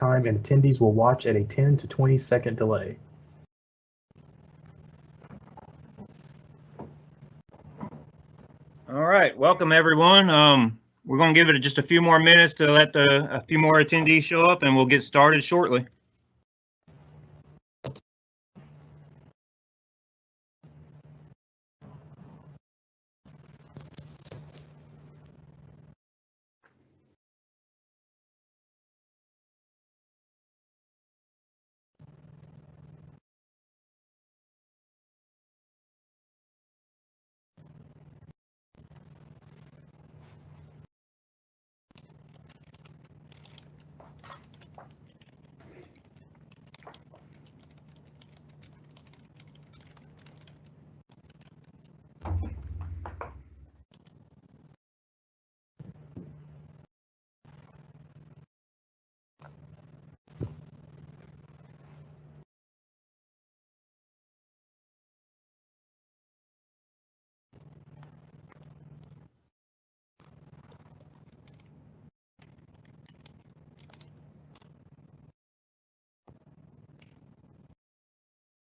time, and attendees will watch at a 10 to 20 second delay. All right, welcome everyone. We're going to give it just a few more minutes to let a few more attendees show up, and we'll get started shortly.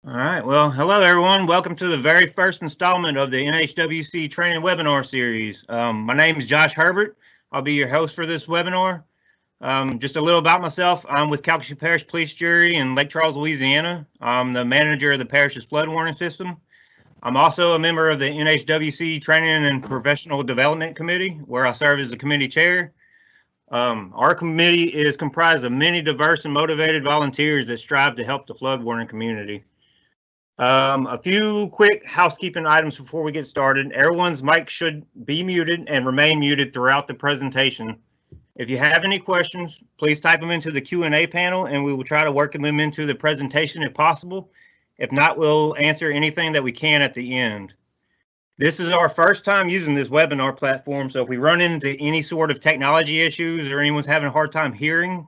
All right, well, hello everyone. Welcome to the very first installment of the NHWC training webinar series. My name is Josh Herbert. I'll be your host for this webinar. Just a little about myself. I'm with Calcasieu Parish Police Jury in Lake Charles, Louisiana. I'm the manager of the parish's flood warning system. I'm also a member of the NHWC Training and Professional Development Committee, where I serve as the committee chair. Our committee is comprised of many diverse and motivated volunteers that strive to help the flood warning community. A few quick housekeeping items before we get started. Everyone's mic should be muted and remain muted throughout the presentation. If you have any questions, please type them into the Q&A panel and we will try to work them into the presentation if possible. If not, we'll answer anything that we can at the end. This is our first time using this webinar platform, so if we run into any sort of technology issues or anyone's having a hard time hearing,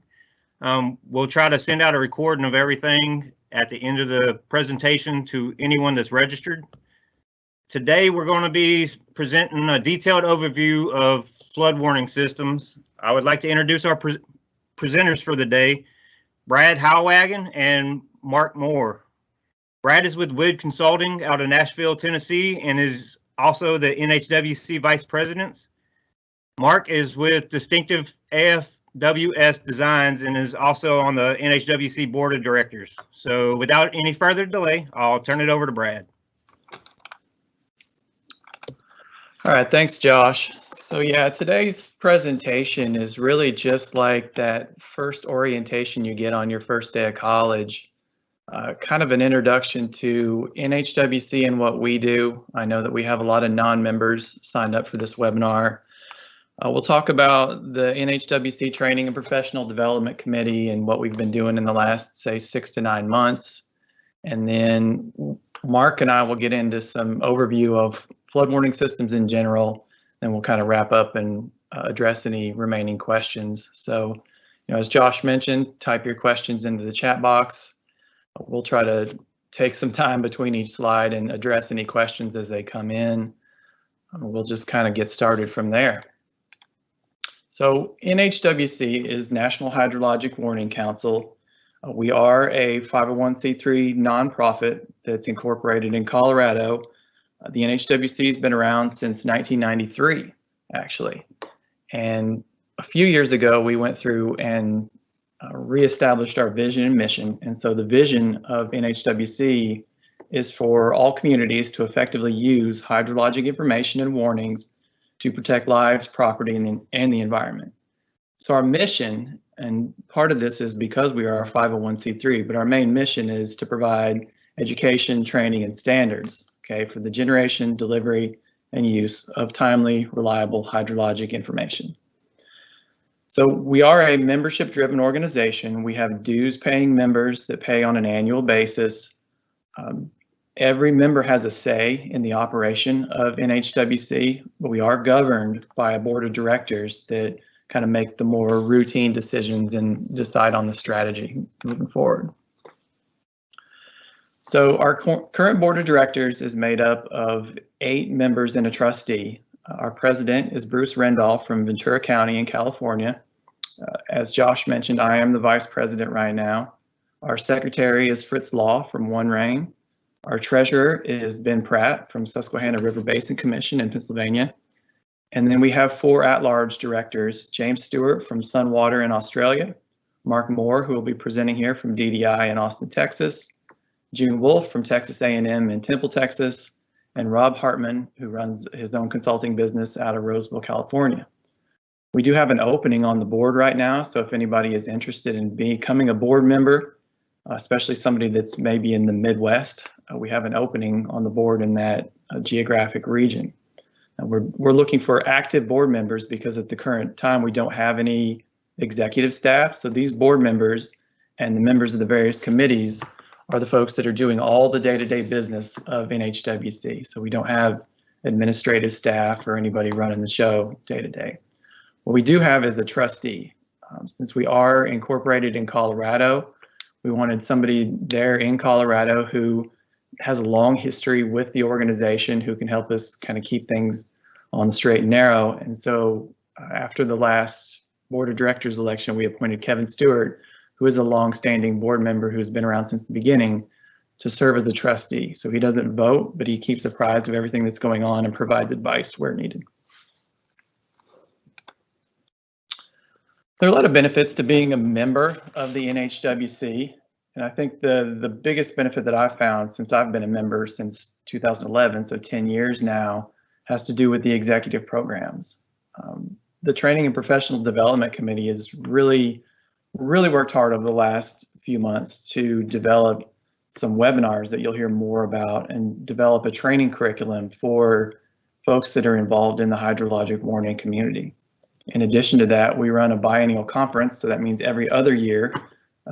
we'll try to send out a recording of everything at the end of the presentation to anyone that's registered. Today, we're going to be presenting a detailed overview of flood warning systems. I would like to introduce our presenters for the day, Brad Heilwagen and Mark Moore. Brad is with Wood Consulting out of Nashville, Tennessee, and is also the NHWC Vice President. Mark is with Distinctive AFWS Designs and is also on the NHWC Board of Directors. So without any further delay, I'll turn it over to Brad. All right, thanks, Josh. So yeah, today's presentation is really just like that first orientation you get on your first day of college, kind of an introduction to NHWC and what we do. I know that we have a lot of non-members signed up for this webinar. We'll talk about the NHWC Training and Professional Development Committee and what we've been doing in the last, say, 6 to 9 months. And then Mark and I will get into some overview of flood warning systems in general, and we'll kind of wrap up and address any remaining questions. So, as Josh mentioned, type your questions into the chat box. We'll try to take some time between each slide and address any questions as they come in. We'll just kind of get started from there. So NHWC is National Hydrologic Warning Council. We are a 501c3 nonprofit that's incorporated in Colorado. The NHWC has been around since 1993, actually. And a few years ago, we went through and reestablished our vision and mission. And so the vision of NHWC is for all communities to effectively use hydrologic information and warnings to protect lives, property, and the environment. So our mission, and part of this is because we are a 501c3, but our main mission is to provide education, training, and standards, okay, for the generation, delivery, and use of timely, reliable hydrologic information. So we are a membership-driven organization. We have dues-paying members that pay on an annual basis. Every member has a say in the operation of NHWC, but we are governed by a board of directors that kind of make the more routine decisions and decide on the strategy moving forward. So our current board of directors is made up of 8 members and a trustee. Our president is Bruce Rendall from Ventura County in California. As Josh mentioned, I am the vice president right now. Our secretary is Fritz Law from One Rain. Our treasurer is Ben Pratt from Susquehanna River Basin Commission in Pennsylvania. And then we have 4 at-large directors: James Stewart from Sunwater in Australia, Mark Moore, who will be presenting here from DDI in Austin, Texas, June Wolf from Texas A&M in Temple, Texas, and Rob Hartman, who runs his own consulting business out of Roseville, California. We do have an opening on the board right now, so if anybody is interested in becoming a board member, especially somebody that's maybe in the Midwest, we have an opening on the board in that geographic region. And we're looking for active board members because at the current time we don't have any executive staff. So these board members and the members of the various committees are the folks that are doing all the day-to-day business of NHWC. So we don't have administrative staff or anybody running the show day-to-day. What we do have is a trustee. Since we are incorporated in Colorado, we wanted somebody there in Colorado who has a long history with the organization, who can help us kind of keep things on the straight and narrow. And so after the last board of directors election, we appointed Kevin Stewart, who is a long-standing board member who's been around since the beginning, to serve as a trustee. So he doesn't vote, but he keeps apprised of everything that's going on and provides advice where needed. There are a lot of benefits to being a member of the NHWC. And I think the biggest benefit that I've found since I've been a member since 2011, so 10 years now, has to do with the executive programs. The Training and Professional Development Committee has really worked hard over the last few months to develop some webinars that you'll hear more about and develop a training curriculum for folks that are involved in the hydrologic warning community. In addition to that, we run a biennial conference, so that means every other year.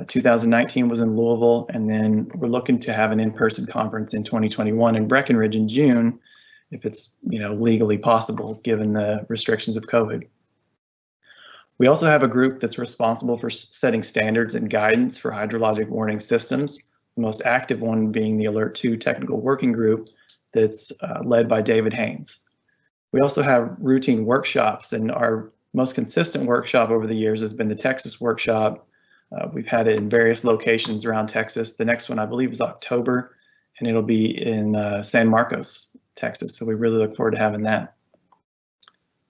2019 was in Louisville, and then we're looking to have an in-person conference in 2021 in Breckenridge in June, if it's legally possible given the restrictions of COVID. We also have a group that's responsible for setting standards and guidance for hydrologic warning systems, the most active one being the Alert 2 Technical Working Group that's led by David Haynes. We also have routine workshops, and our most consistent workshop over the years has been the Texas workshop. We've had it in various locations around Texas. The next one, I believe, is October, and it'll be in San Marcos, Texas. So we really look forward to having that.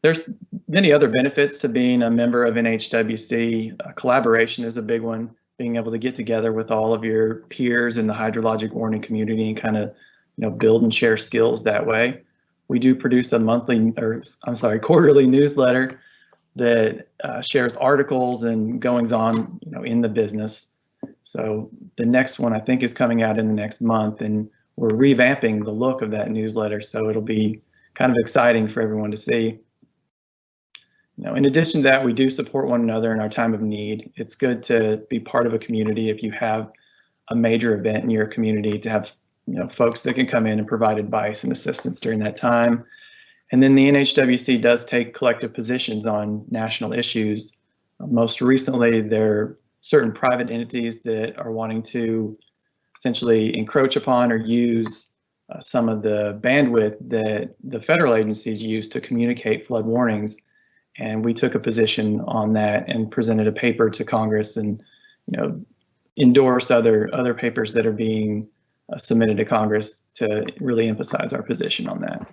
There's many other benefits to being a member of NHWC. Collaboration is a big one, being able to get together with all of your peers in the hydrologic warning community and kind of build and share skills that way. We do produce a quarterly newsletter that shares articles and goings on in the business. So the next one I think is coming out in the next month, and we're revamping the look of that newsletter, so it'll be kind of exciting for everyone to see. In addition to that, we do support one another in our time of need. It's good to be part of a community if you have a major event in your community, to have folks that can come in and provide advice and assistance during that time. And then the NHWC does take collective positions on national issues. Most recently, there are certain private entities that are wanting to essentially encroach upon or use some of the bandwidth that the federal agencies use to communicate flood warnings. And we took a position on that and presented a paper to Congress and endorse other papers that are being submitted to Congress to really emphasize our position on that.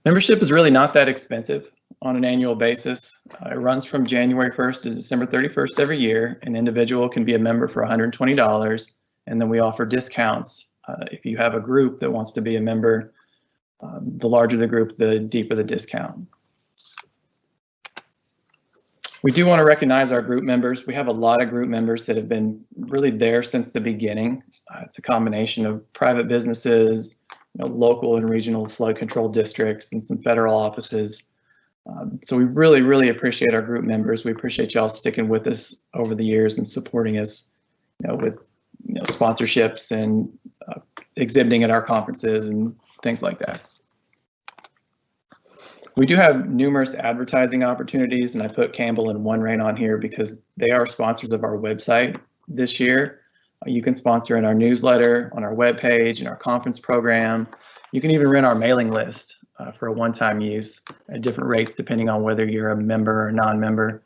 Membership is really not that expensive on an annual basis. It runs from January 1st to December 31st every year. An individual can be a member for $120, and then we offer discounts if you have a group that wants to be a member. The larger the group, the deeper the discount. We do want to recognize our group members. We have a lot of group members that have been really there since the beginning. It's a combination of private businesses, local and regional flood control districts, and some federal offices. So we really appreciate our group members. We appreciate y'all sticking with us over the years and supporting us, with sponsorships and exhibiting at our conferences and things like that. We do have numerous advertising opportunities, and I put Campbell and One Rain on here because they are sponsors of our website this year. You can sponsor in our newsletter, on our webpage, in our conference program. You can even rent our mailing list for a one-time use at different rates depending on whether you're a member or non-member.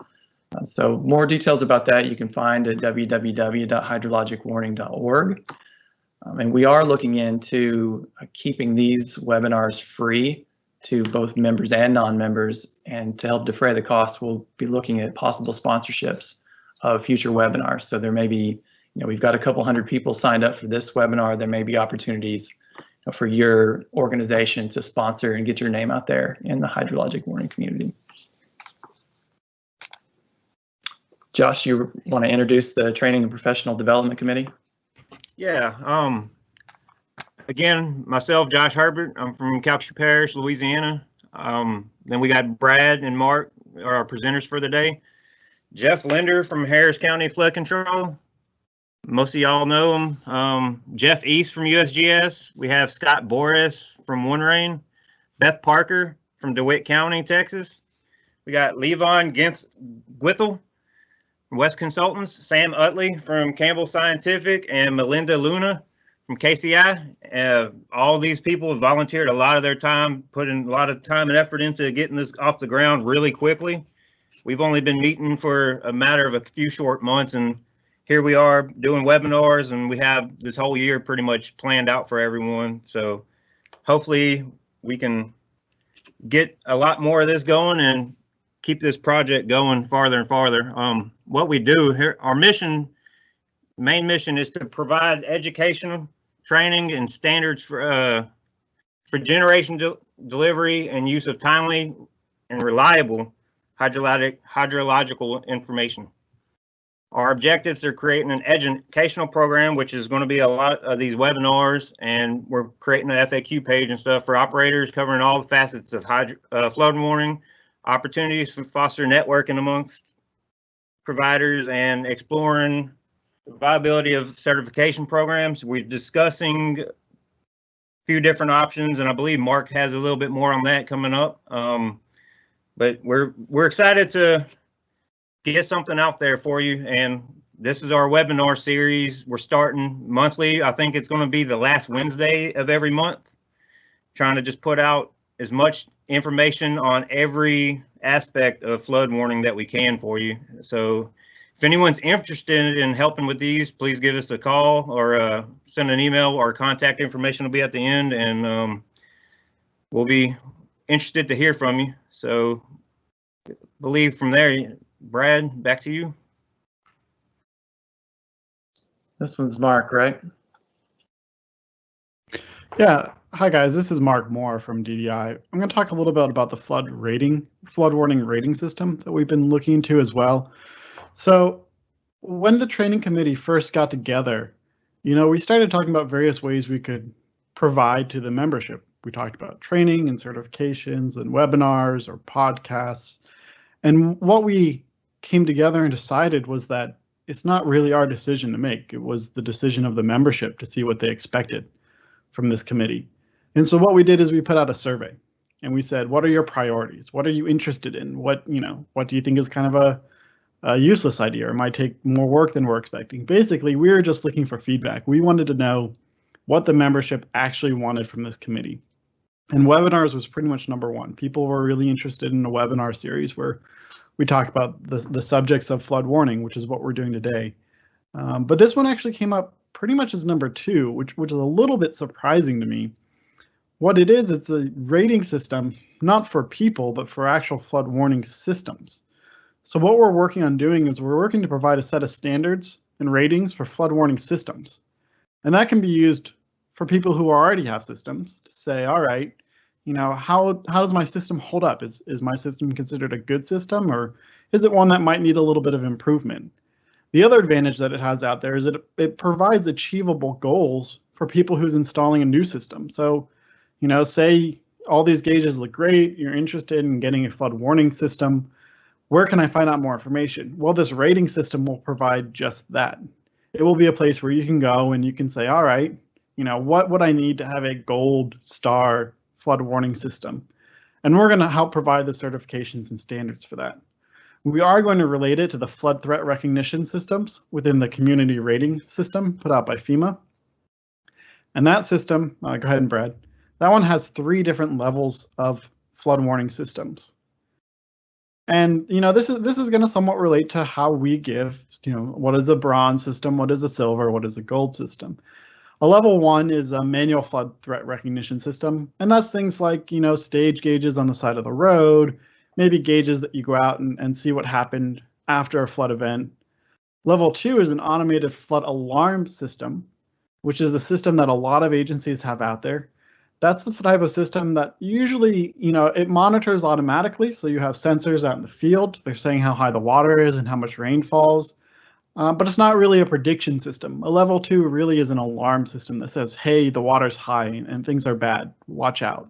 So more details about that you can find at www.hydrologicwarning.org. And we are looking into keeping these webinars free to both members and non-members, and to help defray the costs, we'll be looking at possible sponsorships of future webinars. So there may be, we've got a couple hundred people signed up for this webinar. There may be opportunities for your organization to sponsor and get your name out there in the hydrologic warning community. Josh, you want to introduce the Training and Professional Development Committee? Yeah. Again, myself, Josh Herbert. I'm from Calcasieu Parish, Louisiana. Then we got Brad and Mark are our presenters for the day. Jeff Linder from Harris County Flood Control. Most of y'all know him. Jeff East from USGS. We have Scott Boris from One Rain. Beth Parker from DeWitt County, Texas. We got Levon Gwithel from West Consultants. Sam Utley from Campbell Scientific, and Melinda Luna from KCI. All these people have volunteered a lot of their time, putting a lot of time and effort into getting this off the ground really quickly. We've only been meeting for a matter of a few short months, and here we are doing webinars, and we have this whole year pretty much planned out for everyone. So hopefully we can get a lot more of this going and keep this project going farther and farther. What we do here, our main mission is to provide educational training and standards for generation delivery and use of timely and reliable hydrological information. Our objectives are creating an educational program, which is going to be a lot of these webinars, and we're creating an FAQ page and stuff for operators covering all the facets of flood warning, opportunities to foster networking amongst providers, and exploring the viability of certification programs. We're discussing a few different options, and I believe Mark has a little bit more on that coming up. But we're excited to get something out there for you, and this is our webinar series. We're starting monthly. I think it's going to be the last Wednesday of every month, trying to just put out as much information on every aspect of flood warning that we can for you. So if anyone's interested in helping with these, please give us a call or send an email. Our contact information will be at the end, and we'll be interested to hear from you. So I believe from there, Brad, back to you. This one's Mark, right? Yeah. Hi guys, this is Mark Moore from DDI. I'm going to talk a little bit about the flood warning rating system that we've been looking into as well. So when the training committee first got together, we started talking about various ways we could provide to the membership. We talked about training and certifications and webinars or podcasts. And what we came together and decided was that it's not really our decision to make. It was the decision of the membership to see what they expected from this committee. And so what we did is we put out a survey, and we said, what are your priorities? What are you interested in? What do you think is kind of a useless idea or might take more work than we're expecting? Basically, we were just looking for feedback. We wanted to know what the membership actually wanted from this committee. And webinars was pretty much number one. People were really interested in a webinar series where we talk about the subjects of flood warning, which is what we're doing today. But this one actually came up pretty much as number two, which is a little bit surprising to me. What it is, it's a rating system, not for people, but for actual flood warning systems. So what we're working on doing is we're working to provide a set of standards and ratings for flood warning systems. And that can be used for people who already have systems to say, all right, how does my system hold up? Is my system considered a good system, or is it one that might need a little bit of improvement? The other advantage that it has out there is that it provides achievable goals for people who's installing a new system. So, say all these gauges look great, you're interested in getting a flood warning system. Where can I find out more information? Well, this rating system will provide just that. It will be a place where you can go and you can say, all right, what would I need to have a gold star flood warning system? And we're going to help provide the certifications and standards for that. We are going to relate it to the flood threat recognition systems within the community rating system put out by FEMA. And that system, go ahead and Brad, That one has 3 different levels of flood warning systems. And this is going to somewhat relate to how we give, what is a bronze system, what is a silver, what is a gold system. A level 1 is a manual flood threat recognition system, and that's things like, stage gauges on the side of the road, maybe gauges that you go out and see what happened after a flood event. Level 2 is an automated flood alarm system, which is a system that a lot of agencies have out there. That's the type of system that usually, it monitors automatically. So you have sensors out in the field. They're saying how high the water is and how much rain falls. But it's not really a prediction system. A level 2 really is an alarm system that says, hey, the water's high and things are bad. Watch out.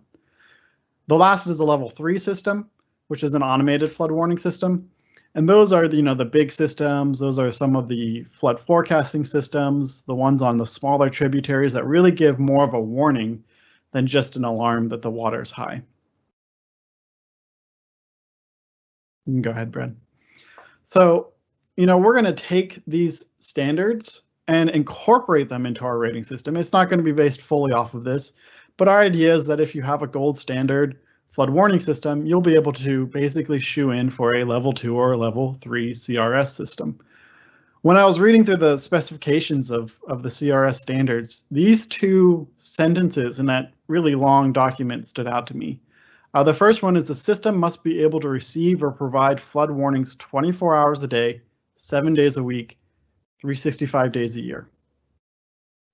The last is a level 3 system, which is an automated flood warning system. And those are the big systems. Those are some of the flood forecasting systems, the ones on the smaller tributaries that really give more of a warning than just an alarm that the water is high. You can go ahead, Brad. So, we're going to take these standards and incorporate them into our rating system. It's not going to be based fully off of this, but our idea is that if you have a gold standard flood warning system, you'll be able to basically shoe in for a level 2 or level 3 CRS system. When I was reading through the specifications of the CRS standards, these 2 sentences in that really long document stood out to me. The first one is the system must be able to receive or provide flood warnings 24 hours a day, 7 days a week, 365 days a year.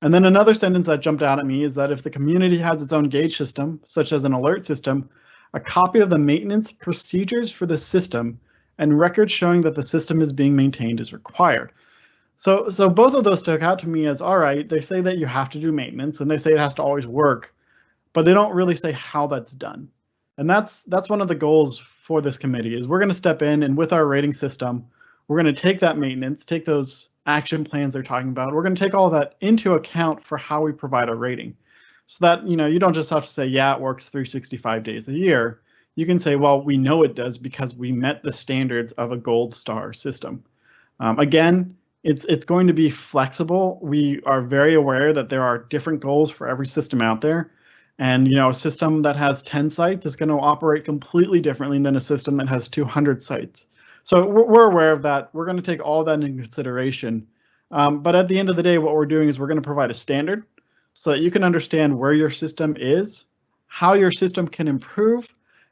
And then another sentence that jumped out at me is that if the community has its own gauge system, such as an alert system, a copy of the maintenance procedures for the system and records showing that the system is being maintained is required. So both of those stuck out to me as, all right, they say that you have to do maintenance and they say it has to always work, but they don't really say how that's done. And that's one of the goals for this committee is we're going to step in and with our rating system, we're going to take that maintenance, take those action plans they're talking about. We're going to take all that into account for how we provide a rating. So that, you don't just have to say, yeah, it works 365 days a year. You can say, well, we know it does because we met the standards of a gold star system. Again, it's going to be flexible. We are very aware that there are different goals for every system out there. And, a system that has 10 sites is going to operate completely differently than a system that has 200 sites. So we're aware of that. We're going to take all that into consideration. But at the end of the day, what we're doing is we're going to provide a standard so that you can understand where your system is, how your system can improve,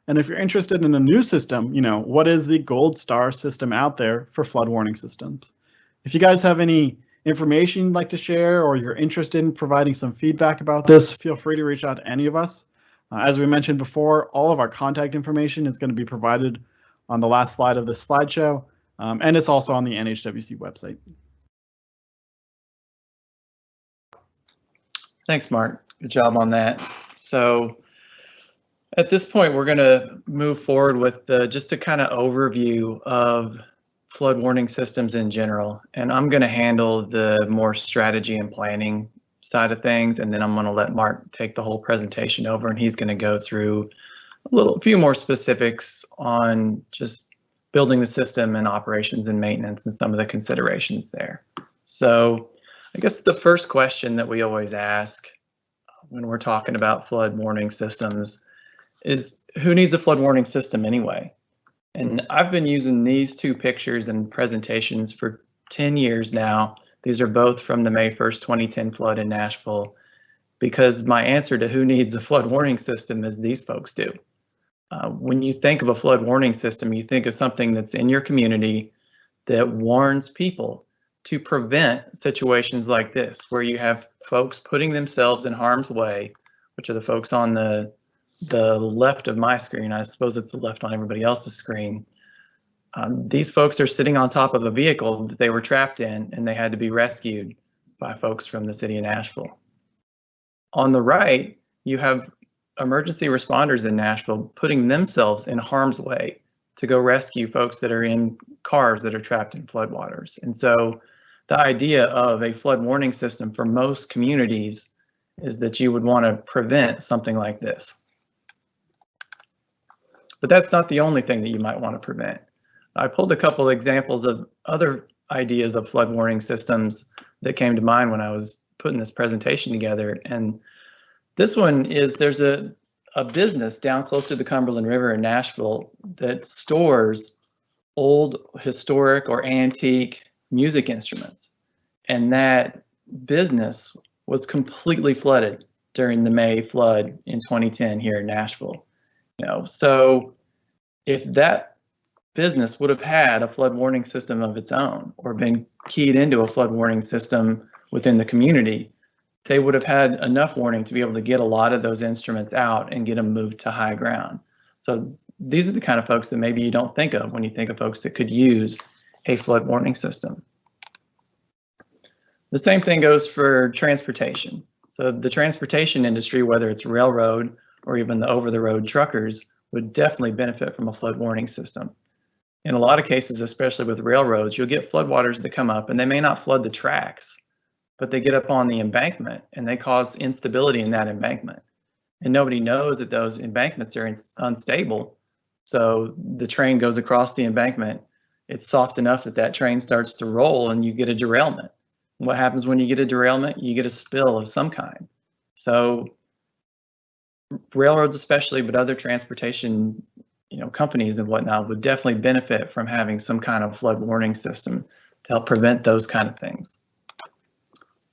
and if you're interested in a new system, what is the gold star system out there for flood warning systems? If you guys have any information you'd like to share or you're interested in providing some feedback about this, feel free to reach out to any of us. As we mentioned before, all of our contact information is going to be provided on the last slide of this slideshow, and it's also on the NHWC website. Thanks, Mark. Good job on that. So at this point, we're going to move forward with just a kind of overview of flood warning systems in general. And I'm going to handle the more strategy and planning side of things. And then I'm going to let Mark take the whole presentation over, and he's going to go through a few more specifics on just building the system and operations and maintenance and some of the considerations there. So I guess the first question that we always ask when we're talking about flood warning systems is, who needs a flood warning system anyway? And I've been using these 2 pictures and presentations for 10 years now. These are both from the May 1st, 2010 flood in Nashville, because my answer to who needs a flood warning system is these folks do. When you think of a flood warning system, you think of something that's in your community that warns people to prevent situations like this, where you have folks putting themselves in harm's way, which are the folks on the left of my screen. I suppose it's the left on everybody else's screen. These folks are sitting on top of a vehicle that they were trapped in, and they had to be rescued by folks from the city of Nashville. On the right, you have emergency responders in Nashville putting themselves in harm's way to go rescue folks that are in cars that are trapped in floodwaters. And so the idea of a flood warning system for most communities is that you would want to prevent something like this. But that's not the only thing that you might want to prevent. I pulled a couple examples of other ideas of flood warning systems that came to mind when I was putting this presentation together. And This one is, there's a business down close to the Cumberland River in Nashville that stores old, historic, or antique music instruments. And that business was completely flooded during the May flood in 2010 here in Nashville. So if that business would have had a flood warning system of its own, or been keyed into a flood warning system within the community, they would have had enough warning to be able to get a lot of those instruments out and get them moved to high ground. So these are the kind of folks that maybe you don't think of when you think of folks that could use a flood warning system. The same thing goes for transportation. So the transportation industry, whether it's railroad or even the over-the-road truckers, would definitely benefit from a flood warning system. In a lot of cases, especially with railroads, you'll get floodwaters that come up and they may not flood the tracks, but they get up on the embankment and they cause instability in that embankment. And nobody knows that those embankments are unstable. So the train goes across the embankment. It's soft enough that that train starts to roll and you get a derailment. What happens when you get a derailment? You get a spill of some kind. So railroads especially, but other transportation companies and whatnot would definitely benefit from having some kind of flood warning system to help prevent those kind of things.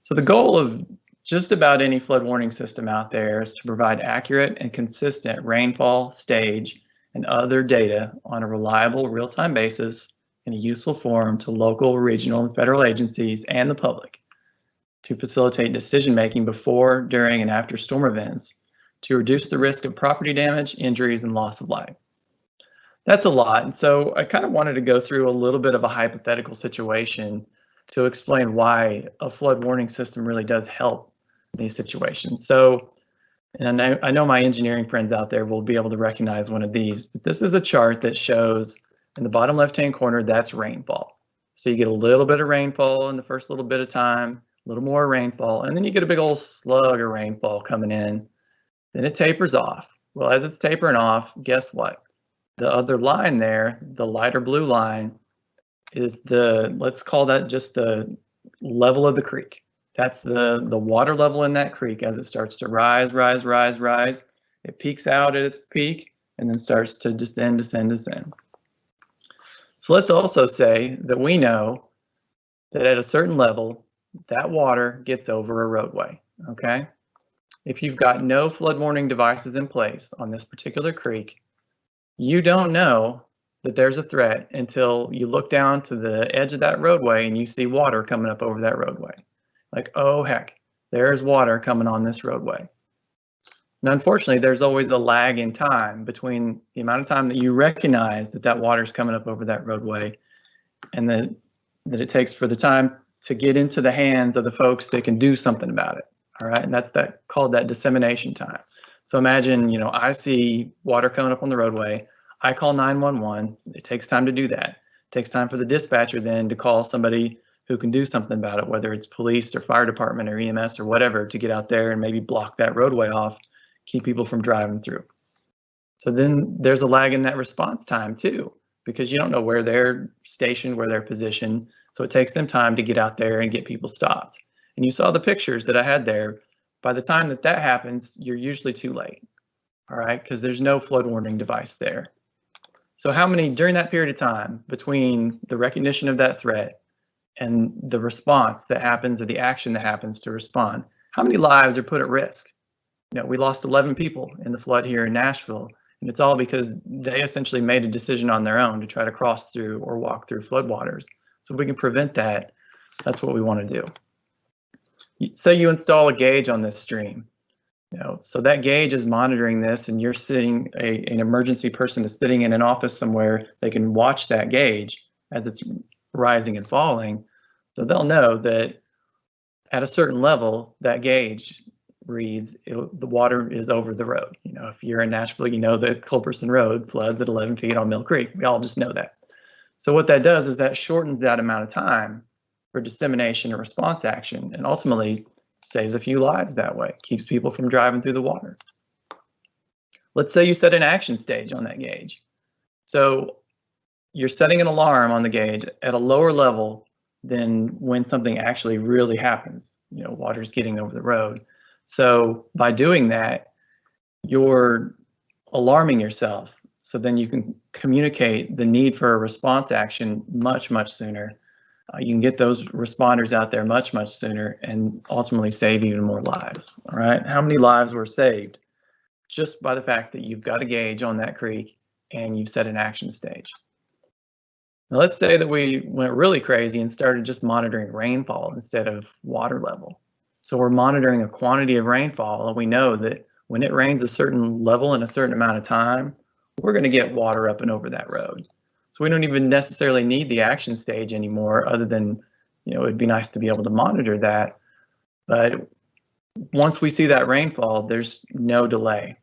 So the goal of just about any flood warning system out there is to provide accurate and consistent rainfall, stage, and other data on a reliable real-time basis in a useful form to local, regional, and federal agencies and the public to facilitate decision-making before, during, and after storm events to reduce the risk of property damage, injuries, and loss of life. That's a lot, and so I kind of wanted to go through a little bit of a hypothetical situation to explain why a flood warning system really does help in these situations. So, and I know my engineering friends out there will be able to recognize one of these, but this is a chart that shows in the bottom left-hand corner, that's rainfall. So you get a little bit of rainfall in the first little bit of time, a little more rainfall, and then you get a big old slug of rainfall coming in. Then it tapers off. Well, as it's tapering off, guess what? The other line there, the lighter blue line, is let's call that just the level of the creek. That's the water level in that creek as it starts to rise. It peaks out at its peak and then starts to descend. So let's also say that we know that at a certain level, that water gets over a roadway, okay? If you've got no flood warning devices in place on this particular creek, you don't know that there's a threat until you look down to the edge of that roadway and you see water coming up over that roadway. Like, oh heck, there's water coming on this roadway. And unfortunately, there's always a lag in time between the amount of time that you recognize that that water's coming up over that roadway and that it takes for the time to get into the hands of the folks that can do something about it. All right, and that's called that dissemination time. So imagine, I see water coming up on the roadway. I call 911. It takes time to do that. It takes time for the dispatcher then to call somebody who can do something about it, whether it's police or fire department or EMS or whatever, to get out there and maybe block that roadway off, keep people from driving through. So then there's a lag in that response time too, because you don't know where they're stationed, where they're positioned. So it takes them time to get out there and get people stopped. And you saw the pictures that I had there. By the time that happens, you're usually too late, all right, because there's no flood warning device there. So during that period of time between the recognition of that threat and the response that happens or the action that happens to respond, how many lives are put at risk? We lost 11 people in the flood here in Nashville, and it's all because they essentially made a decision on their own to try to cross through or walk through floodwaters. So if we can prevent that, that's what we want to do. Say you install a gauge on this stream, so that gauge is monitoring this, and you're sitting, an emergency person is sitting in an office somewhere. They can watch that gauge as it's rising and falling, so they'll know that at a certain level, that gauge reads the water is over the road. If you're in Nashville, the Culberson Road floods at 11 feet on Mill Creek. We all just know that. So what that does is that shortens that amount of time for dissemination and response action, and ultimately saves a few lives that way, keeps people from driving through the water. Let's say you set an action stage on that gauge. So you're setting an alarm on the gauge at a lower level than when something actually really happens, water's getting over the road. So by doing that, you're alarming yourself. So then you can communicate the need for a response action much, much sooner. You can get those responders out there much, much sooner and ultimately save even more lives. All right. How many lives were saved just by the fact that you've got a gauge on that creek and you've set an action stage? Now, let's say that we went really crazy and started just monitoring rainfall instead of water level. So we're monitoring a quantity of rainfall, and we know that when it rains a certain level in a certain amount of time, we're going to get water up and over that road. So we don't even necessarily need the action stage anymore, other than, it'd be nice to be able to monitor that. But once we see that rainfall, there's no delay.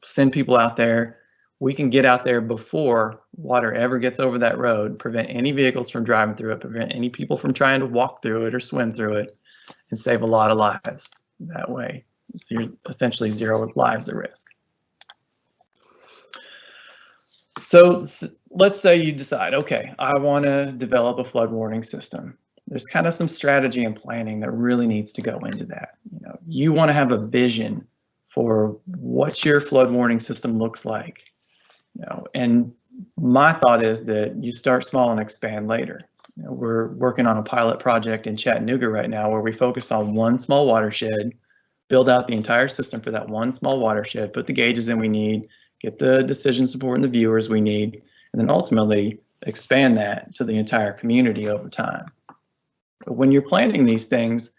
Send people out there. We can get out there before water ever gets over that road, prevent any vehicles from driving through it, prevent any people from trying to walk through it or swim through it, and save a lot of lives that way. So you're essentially 0 lives at risk. So let's say you decide, okay, I want to develop a flood warning system. There's kind of some strategy and planning that really needs to go into that. You want to have a vision for what your flood warning system looks like. And my thought is that you start small and expand later. We're working on a pilot project in Chattanooga right now where we focus on one small watershed, build out the entire system for that one small watershed, put the gauges in we need, get the decision support and the viewers we need, and then ultimately expand that to the entire community over time. But when you're planning these things,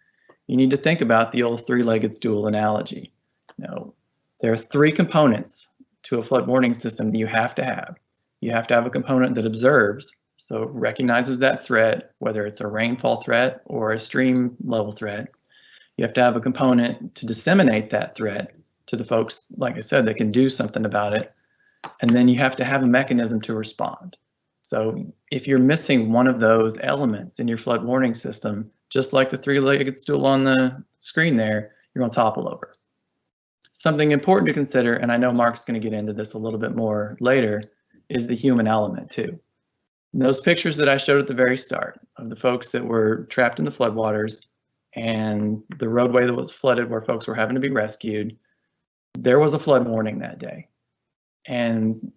you need to think about the old three-legged stool analogy. There are 3 components to a flood warning system that you have to have. You have to have a component that observes, so recognizes that threat, whether it's a rainfall threat or a stream level threat. You have to have a component to disseminate that threat to the folks, like I said, that can do something about it. And then you have to have a mechanism to respond. So if you're missing one of those elements in your flood warning system, just like the three-legged stool on the screen there, you're going to topple over. Something important to consider, and I know Mark's going to get into this a little bit more later, is the human element too. And those pictures that I showed at the very start of the folks that were trapped in the floodwaters and the roadway that was flooded where folks were having to be rescued, there was a flood warning that day. And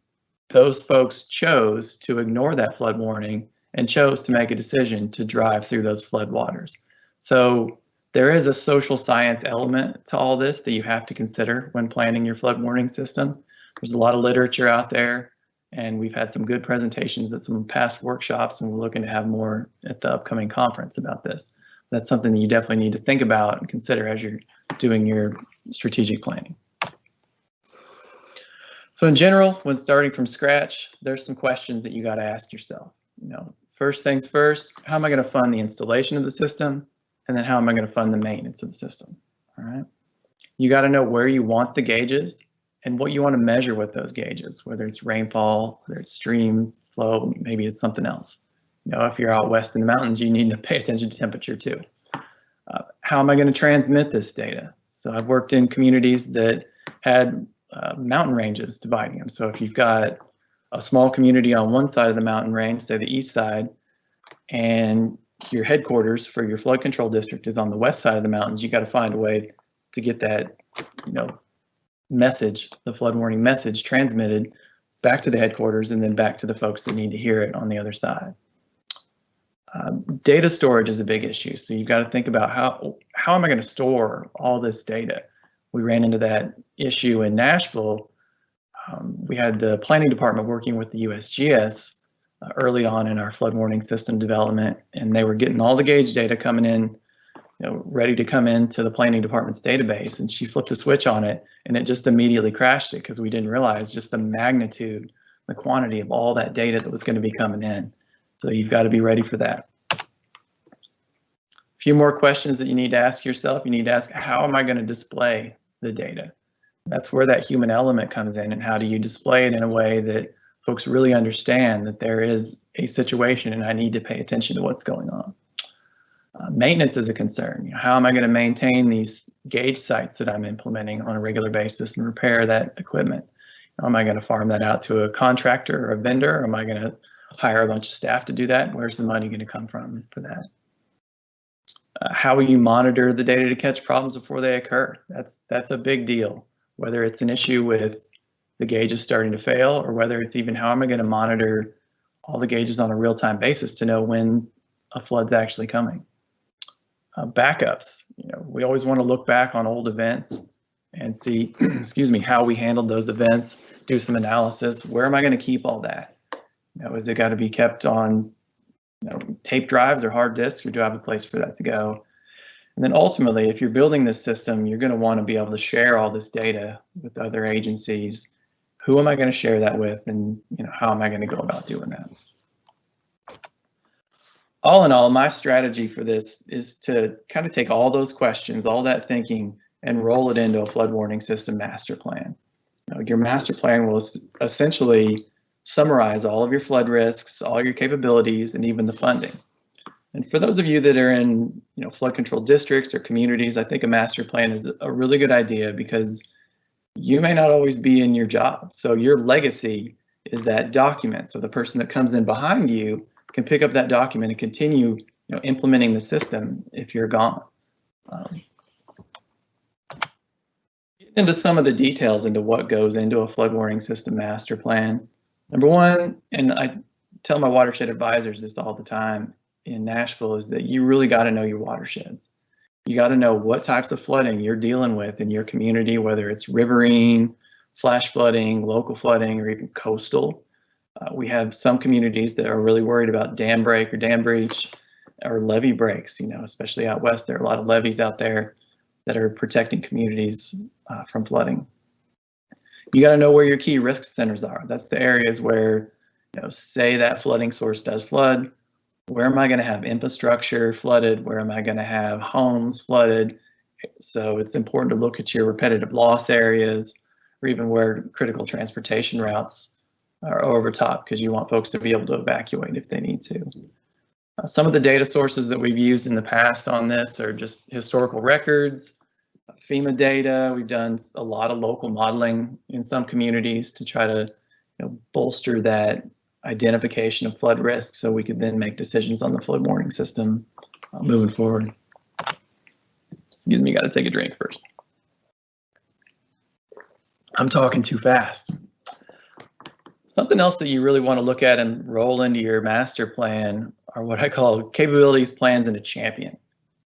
those folks chose to ignore that flood warning and chose to make a decision to drive through those floodwaters. So there is a social science element to all this that you have to consider when planning your flood warning system. There's a lot of literature out there, and we've had some good presentations at some past workshops, and we're looking to have more at the upcoming conference about this. That's something that you definitely need to think about and consider as you're doing your strategic planning. So in general, when starting from scratch, there's some questions that you got to ask yourself. First things first, how am I going to fund the installation of the system? And then how am I going to fund the maintenance of the system? All right. You got to know where you want the gauges and what you want to measure with those gauges, whether it's rainfall, whether it's stream flow, maybe it's something else. If you're out west in the mountains, you need to pay attention to temperature too. How am I going to transmit this data? So I've worked in communities that had mountain ranges dividing them. So if you've got a small community on one side of the mountain range, say the east side, and your headquarters for your flood control district is on the west side of the mountains, you got to find a way to get that, message, the flood warning message, transmitted back to the headquarters and then back to the folks that need to hear it on the other side. Data storage is a big issue, so you've got to think about how am I going to store all this data? We ran into that issue in Nashville. We had the planning department working with the USGS early on in our flood warning system development, and they were getting all the gauge data coming in, ready to come into the planning department's database, and she flipped the switch on it and it just immediately crashed it because we didn't realize just the magnitude, the quantity of all that data that was going to be coming in. So you've got to be ready for that. A few more questions that you need to ask yourself. You need to ask, how am I going to display the data? That's where that human element comes in, and how do you display it in a way that folks really understand that there is a situation and I need to pay attention to what's going on. Maintenance is a concern. How am I going to maintain these gauge sites that I'm implementing on a regular basis and repair that equipment? Am I going to farm that out to a contractor or a vendor? Or am I going to hire a bunch of staff to do that? Where's the money going to come from for that? How will you monitor the data to catch problems before they occur? That's a big deal, whether it's an issue with the gauges starting to fail, or whether it's even how am I going to monitor all the gauges on a real-time basis to know when a flood's actually coming. Backups, we always want to look back on old events and see, excuse me, how we handled those events, do some analysis. Where am I going to keep all that? Is it got to be kept on tape drives or hard disks, or do I have a place for that to go? And then ultimately, if you're building this system, you're going to want to be able to share all this data with other agencies. Who am I going to share that with, and how am I going to go about doing that? All in all, my strategy for this is to kind of take all those questions, all that thinking, and roll it into a flood warning system master plan. Your master plan will essentially summarize all of your flood risks, all your capabilities, and even the funding. And for those of you that are in flood control districts or communities, I think a master plan is a really good idea, because you may not always be in your job. So your legacy is that document. So the person that comes in behind you can pick up that document and continue implementing the system if you're gone. Getting into some of the details into what goes into a flood warning system master plan. Number one, and I tell my watershed advisors this all the time in Nashville, is that you really got to know your watersheds. You got to know what types of flooding you're dealing with in your community, whether it's riverine, flash flooding, local flooding, or even coastal. We have some communities that are really worried about dam break or dam breach or levee breaks, especially out west. There are a lot of levees out there that are protecting communities from flooding. You got to know where your key risk centers are. That's the areas where, say that flooding source does flood. Where am I going to have infrastructure flooded? Where am I going to have homes flooded? So it's important to look at your repetitive loss areas, or even where critical transportation routes are over top, because you want folks to be able to evacuate if they need to. Some of the data sources that we've used in the past on this are just historical records, FEMA data. We've done a lot of local modeling in some communities to try to bolster that identification of flood risk, so we could then make decisions on the flood warning system moving forward. Excuse me, got to take a drink first. I'm talking too fast. Something else that you really want to look at and roll into your master plan are what I call capabilities, plans, and a champion.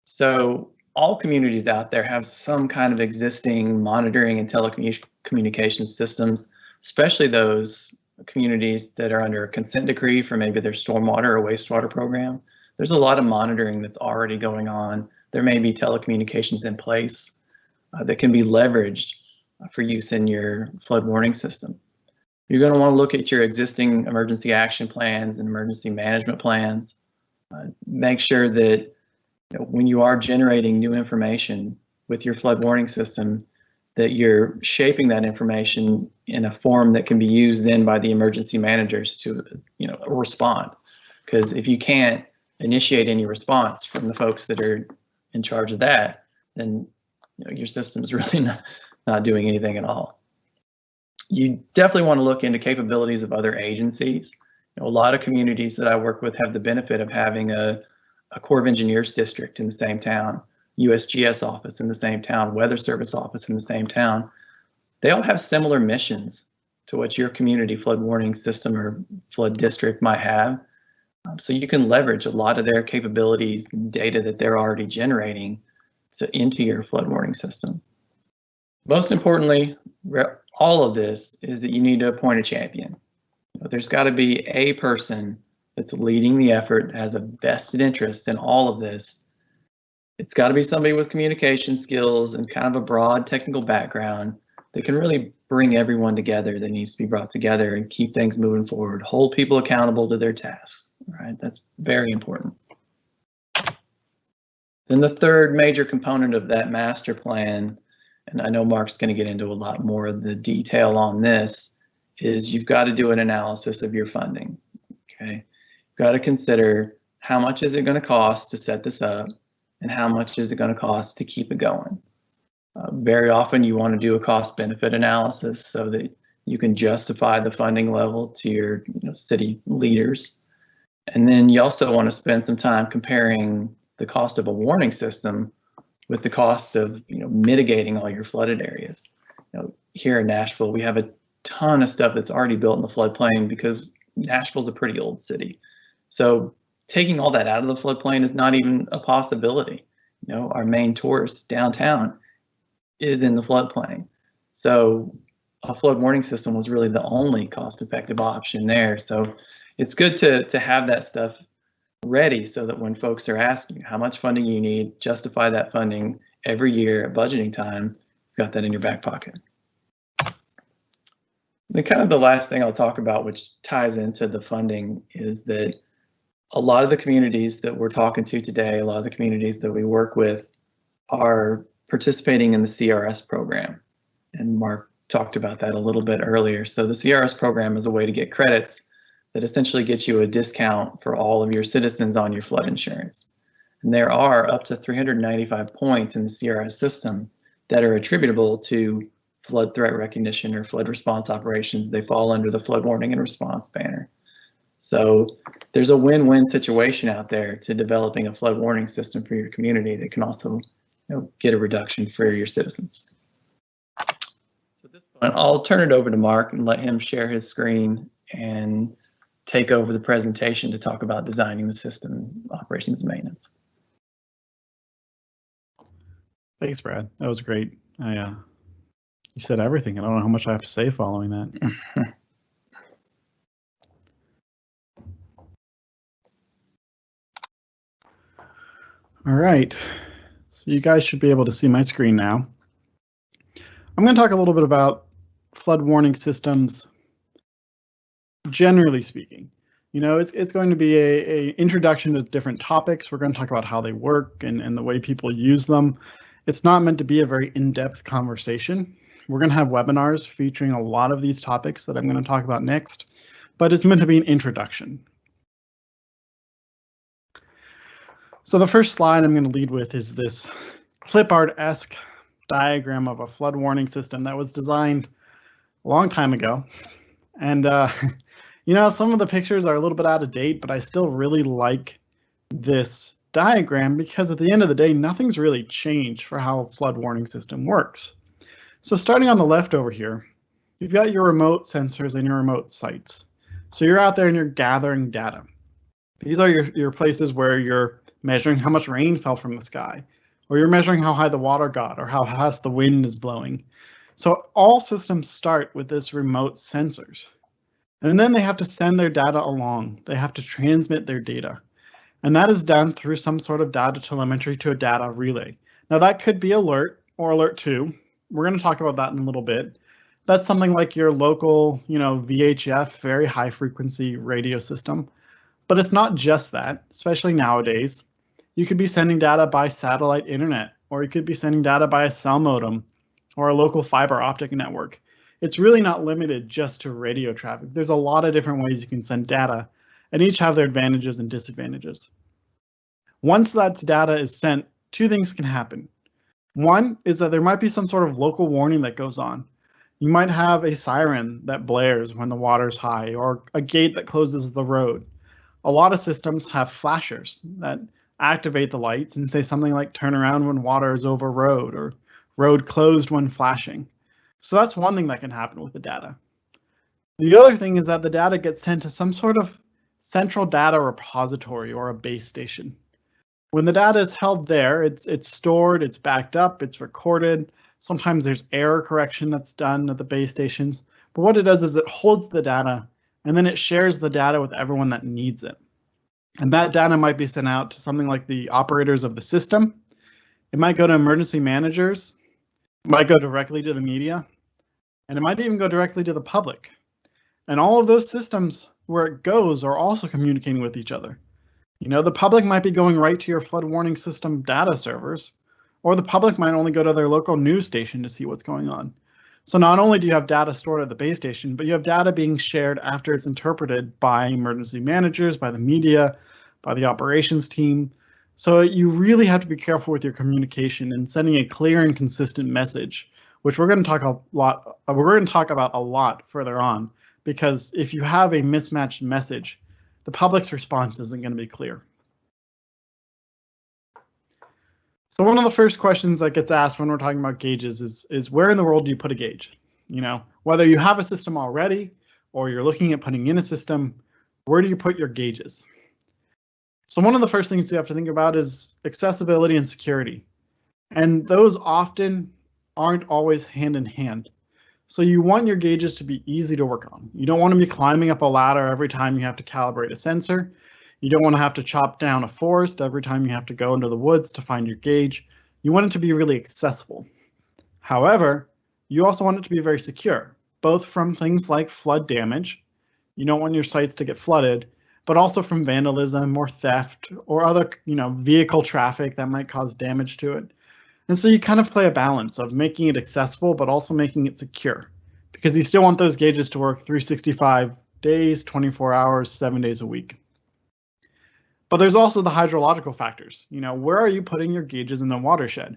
So all communities out there have some kind of existing monitoring and telecommunications systems, especially those communities that are under a consent decree for maybe their stormwater or wastewater program. There's a lot of monitoring that's already going on. There may be telecommunications in place that can be leveraged for use in your flood warning system. You're going to want to look at your existing emergency action plans and emergency management plans. Make sure that when you are generating new information with your flood warning system, that you're shaping that information in a form that can be used then by the emergency managers to respond. Because if you can't initiate any response from the folks that are in charge of that, then your system's really not doing anything at all. You definitely want to look into capabilities of other agencies. A lot of communities that I work with have the benefit of having a Corps of Engineers district in the same town, USGS office in the same town, Weather Service office in the same town. They all have similar missions to what your community flood warning system or flood district might have. So you can leverage a lot of their capabilities and data that they're already generating into your flood warning system. Most importantly, all of this is that you need to appoint a champion. There's got to be a person that's leading the effort, has a vested interest in all of this. It's got to be somebody with communication skills and kind of a broad technical background that can really bring everyone together that needs to be brought together and keep things moving forward, hold people accountable to their tasks, right? That's very important. Then the third major component of that master plan, and I know Mark's going to get into a lot more of the detail on this, is you've got to do an analysis of your funding, okay? You've got to consider how much is it going to cost to set this up, and how much is it going to cost to keep it going. Very often you want to do a cost benefit analysis so that you can justify the funding level to your city leaders. And then you also want to spend some time comparing the cost of a warning system with the cost of mitigating all your flooded areas. Here in Nashville, we have a ton of stuff that's already built in the floodplain because Nashville's a pretty old city. So taking all that out of the floodplain is not even a possibility. Our main tourist downtown is in the floodplain. So a flood warning system was really the only cost-effective option there. So it's good to have that stuff ready so that when folks are asking how much funding you need, justify that funding every year at budgeting time, you've got that in your back pocket. Then kind of the last thing I'll talk about, which ties into the funding, is that a lot of the communities that we're talking to today, a lot of the communities that we work with are participating in the CRS program. And Mark talked about that a little bit earlier. So the CRS program is a way to get credits that essentially gets you a discount for all of your citizens on your flood insurance. And there are up to 395 points in the CRS system that are attributable to flood threat recognition or flood response operations. They fall under the flood warning and response banner. So there's a win-win situation out there to developing a flood warning system for your community that can also get a reduction for your citizens. So at this point, I'll turn it over to Mark and let him share his screen and take over the presentation to talk about designing the system, operations, and maintenance. Thanks, Brad. That was great. You said everything. I don't know how much I have to say following that. All right. So you guys should be able to see my screen now. I'm going to talk a little bit about flood warning systems, generally speaking. It's going to be a introduction to different topics. We're going to talk about how they work and the way people use them. It's not meant to be a very in-depth conversation. We're going to have webinars featuring a lot of these topics that I'm going to talk about next, but it's meant to be an introduction. So the first slide I'm going to lead with is this clip art-esque diagram of a flood warning system that was designed a long time ago. And some of the pictures are a little bit out of date, but I still really like this diagram because at the end of the day, nothing's really changed for how a flood warning system works. So starting on the left over here, you've got your remote sensors and your remote sites. So you're out there and you're gathering data. These are your places where you're measuring how much rain fell from the sky, or you're measuring how high the water got or how fast the wind is blowing. So all systems start with this remote sensors. And then they have to send their data along. They have to transmit their data. And that is done through some sort of data telemetry to a data relay. Now that could be alert or alert 2. We're going to talk about that in a little bit. That's something like your local, VHF, very high frequency radio system. But it's not just that, especially nowadays. You could be sending data by satellite internet, or you could be sending data by a cell modem or a local fiber optic network. It's really not limited just to radio traffic. There's a lot of different ways you can send data, and each have their advantages and disadvantages. Once that data is sent, two things can happen. One is that there might be some sort of local warning that goes on. You might have a siren that blares when the water's high, or a gate that closes the road. A lot of systems have flashers that activate the lights and say something like turn around when water is over road, or road closed when flashing. So that's one thing that can happen with the data. The other thing is that the data gets sent to some sort of central data repository or a base station. When the data is held there, it's stored, it's backed up, it's recorded. Sometimes there's error correction that's done at the base stations. But what it does is it holds the data and then it shares the data with everyone that needs it. And that data might be sent out to something like the operators of the system. It might go to emergency managers. It might go directly to the media. And it might even go directly to the public. And all of those systems where it goes are also communicating with each other. The public might be going right to your flood warning system data servers, or the public might only go to their local news station to see what's going on. So not only do you have data stored at the base station, but you have data being shared after it's interpreted by emergency managers, by the media, by the operations team. So you really have to be careful with your communication and sending a clear and consistent message, which we're going to talk about a lot further on, because if you have a mismatched message, the public's response isn't going to be clear. So one of the first questions that gets asked when we're talking about gauges is where in the world do you put a gauge? Whether you have a system already or you're looking at putting in a system, where do you put your gauges? So one of the first things you have to think about is accessibility and security. And those often aren't always hand in hand. So you want your gauges to be easy to work on. You don't want to be climbing up a ladder every time you have to calibrate a sensor. You don't want to have to chop down a forest every time you have to go into the woods to find your gauge. You want it to be really accessible. However, you also want it to be very secure, both from things like flood damage. You don't want your sites to get flooded, but also from vandalism or theft or other, vehicle traffic that might cause damage to it. And so you kind of play a balance of making it accessible, but also making it secure, because you still want those gauges to work 365 days, 24 hours, 7 days a week. But there's also the hydrological factors. Where are you putting your gauges in the watershed?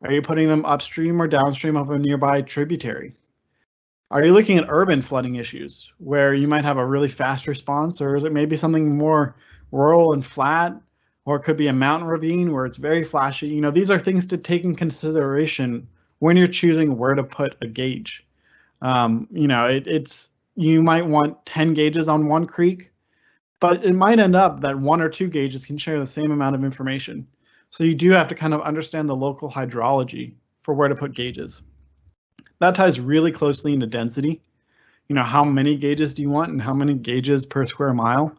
Are you putting them upstream or downstream of a nearby tributary? Are you looking at urban flooding issues where you might have a really fast response, or is it maybe something more rural and flat? Or it could be a mountain ravine where it's very flashy. These are things to take in consideration when you're choosing where to put a gauge. You might want 10 gauges on one creek, but it might end up that 1 or 2 gauges can share the same amount of information. So you do have to kind of understand the local hydrology for where to put gauges. That ties really closely into density. How many gauges do you want and how many gauges per square mile?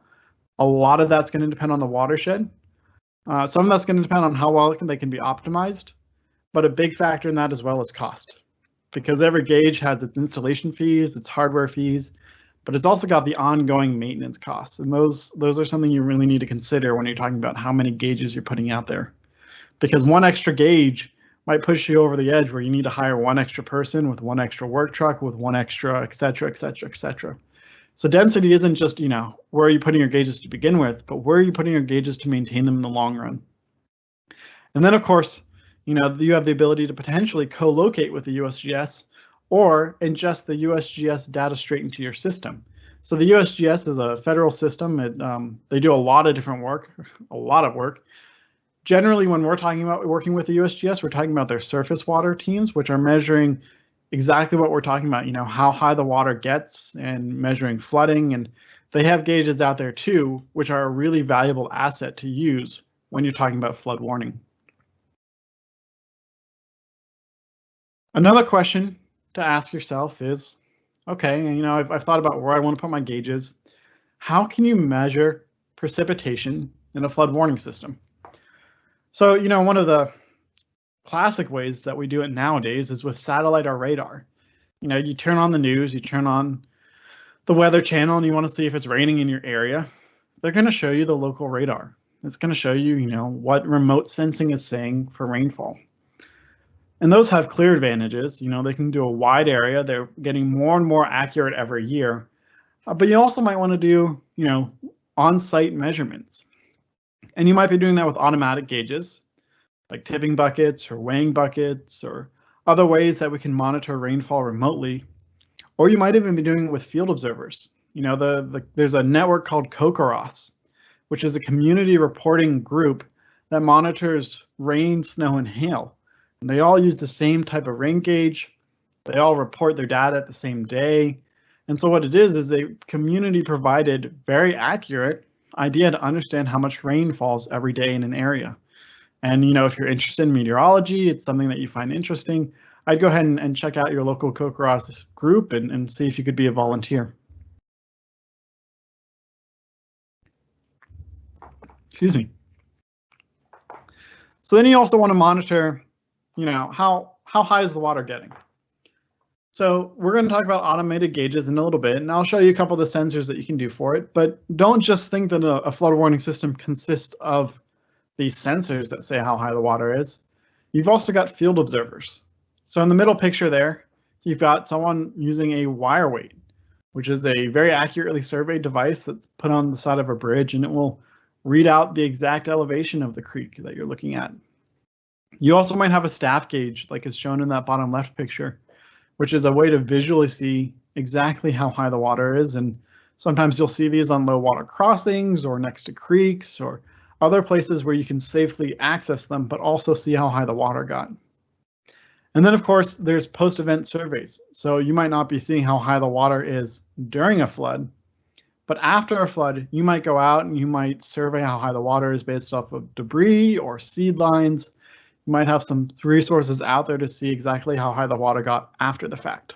A lot of that's going to depend on the watershed. Some of that's going to depend on how well they can be optimized, but a big factor in that as well is cost, because every gauge has its installation fees, its hardware fees, but it's also got the ongoing maintenance costs, and those are something you really need to consider when you're talking about how many gauges you're putting out there, because one extra gauge might push you over the edge where you need to hire one extra person with one extra work truck with one extra, et cetera, et cetera, et cetera. So density isn't just, where are you putting your gauges to begin with, but where are you putting your gauges to maintain them in the long run? And then, of course, you have the ability to potentially co-locate with the USGS or ingest the USGS data straight into your system. So the USGS is a federal system. They do a lot of different work, Generally, when we're talking about working with the USGS, we're talking about their surface water teams, which are measuring exactly what we're talking about, how high the water gets and measuring flooding. And they have gauges out there too, which are a really valuable asset to use when you're talking about flood warning. Another question to ask yourself is, okay, I've thought about where I want to put my gauges. How can you measure precipitation in a flood warning system? So, one of the classic ways that we do it nowadays is with satellite or radar. You turn on the news, you turn on the weather channel, and you want to see if it's raining in your area. They're going to show you the local radar. It's going to show you, what remote sensing is saying for rainfall. And those have clear advantages. They can do a wide area. They're getting more and more accurate every year. But you also might want to do, on-site measurements. And you might be doing that with automatic gauges, like tipping buckets or weighing buckets or other ways that we can monitor rainfall remotely. Or you might even be doing it with field observers. There's a network called COCOROS, which is a community reporting group that monitors rain, snow, and hail. And they all use the same type of rain gauge. They all report their data at the same day. And so what it is a community provided, very accurate idea to understand how much rain falls every day in an area. And if you're interested in meteorology, it's something that you find interesting, I'd go ahead and check out your local COCOROS group and see if you could be a volunteer. Excuse me. So then you also want to monitor, how high is the water getting? So we're going to talk about automated gauges in a little bit, and I'll show you a couple of the sensors that you can do for it. But don't just think that a flood warning system consists of these sensors that say how high the water is. You've also got field observers. So in the middle picture there, you've got someone using a wire weight, which is a very accurately surveyed device that's put on the side of a bridge, and it will read out the exact elevation of the creek that you're looking at. You also might have a staff gauge, like is shown in that bottom left picture, which is a way to visually see exactly how high the water is. And sometimes you'll see these on low water crossings or next to creeks or other places where you can safely access them, but also see how high the water got. And then, of course, there's post-event surveys. So you might not be seeing how high the water is during a flood, but after a flood, you might go out and you might survey how high the water is based off of debris or seed lines. You might have some resources out there to see exactly how high the water got after the fact.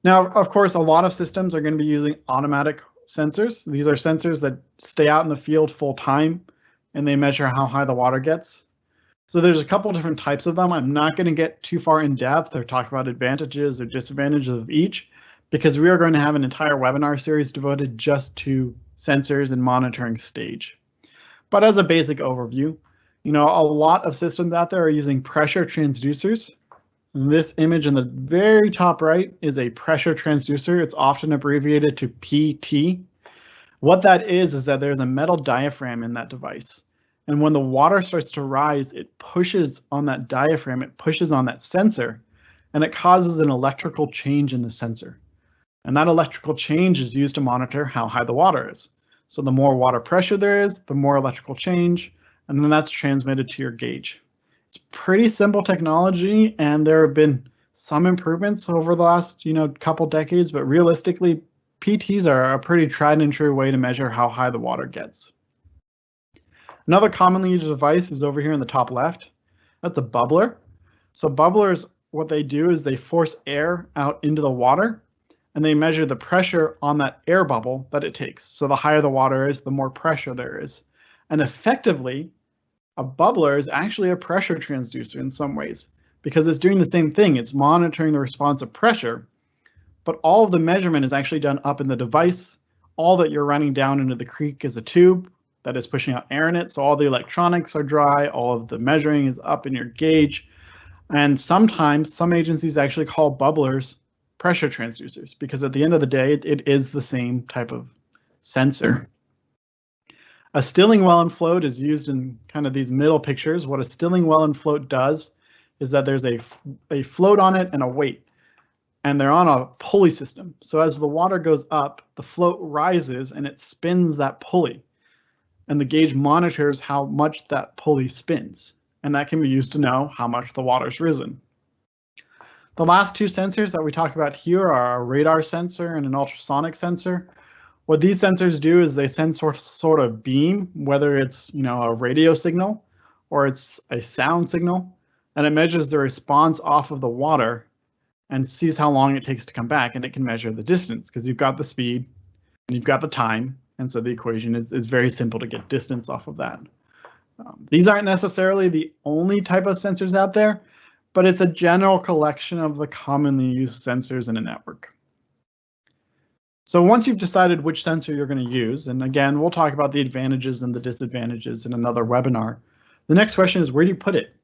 Now, of course, a lot of systems are going to be using automatic sensors. These are sensors that stay out in the field full time, and they measure how high the water gets. So there's a couple different types of them. I'm not going to get too far in depth or talk about advantages or disadvantages of each, because we are going to have an entire webinar series devoted just to sensors and monitoring stage. But as a basic overview, a lot of systems out there are using pressure transducers. And this image in the very top right is a pressure transducer. It's often abbreviated to PT. What that is that there's a metal diaphragm in that device. And when the water starts to rise, it pushes on that diaphragm, it pushes on that sensor, and it causes an electrical change in the sensor. And that electrical change is used to monitor how high the water is. So the more water pressure there is, the more electrical change, and then that's transmitted to your gauge. It's pretty simple technology, and there have been some improvements over the last, couple decades, but realistically, PTs are a pretty tried and true way to measure how high the water gets. Another commonly used device is over here in the top left. That's a bubbler. So bubblers, what they do is they force air out into the water, and they measure the pressure on that air bubble that it takes. So the higher the water is, the more pressure there is. And effectively, a bubbler is actually a pressure transducer in some ways, because it's doing the same thing. It's monitoring the response of pressure, but all of the measurement is actually done up in the device. All that you're running down into the creek is a tube that is pushing out air in it. So all the electronics are dry, all of the measuring is up in your gauge. And sometimes some agencies actually call bubblers pressure transducers, because at the end of the day, it is the same type of sensor. A stilling well and float is used in kind of these middle pictures. What a stilling well and float does is that there's a float on it and a weight, and they're on a pulley system. So as the water goes up, the float rises and it spins that pulley, and the gauge monitors how much that pulley spins, and that can be used to know how much the water's risen. The last two sensors that we talk about here are a radar sensor and an ultrasonic sensor. What these sensors do is they send sort of beam, whether it's a radio signal or it's a sound signal, and it measures the response off of the water and sees how long it takes to come back, and it can measure the distance because you've got the speed and you've got the time, and so the equation is very simple to get distance off of that. These aren't necessarily the only type of sensors out there, but it's a general collection of the commonly used sensors in a network. So once you've decided which sensor you're going to use, and again, we'll talk about the advantages and the disadvantages in another webinar, the next question is, where do you put it?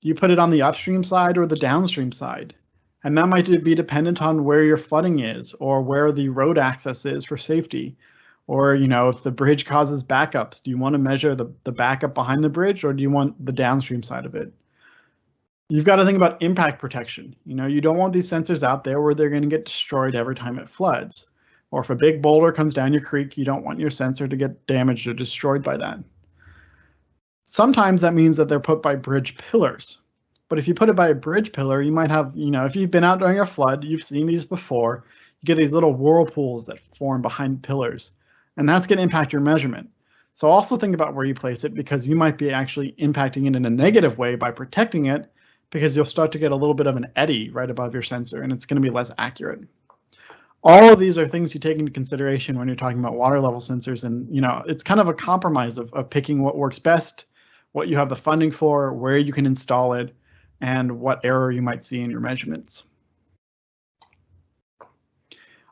Do you put it on the upstream side or the downstream side? And that might be dependent on where your flooding is or where the road access is for safety. Or, if the bridge causes backups, do you want to measure the backup behind the bridge, or do you want the downstream side of it? You've got to think about impact protection. You don't want these sensors out there where they're going to get destroyed every time it floods. Or if a big boulder comes down your creek, you don't want your sensor to get damaged or destroyed by that. Sometimes that means that they're put by bridge pillars. But if you put it by a bridge pillar, you might have, if you've been out during a flood, you've seen these before, you get these little whirlpools that form behind pillars, and that's going to impact your measurement. So also think about where you place it, because you might be actually impacting it in a negative way by protecting it, because you'll start to get a little bit of an eddy right above your sensor, and it's going to be less accurate. All of these are things you take into consideration when you're talking about water level sensors, and it's kind of a compromise of picking what works best, what you have the funding for, where you can install it, and what error you might see in your measurements.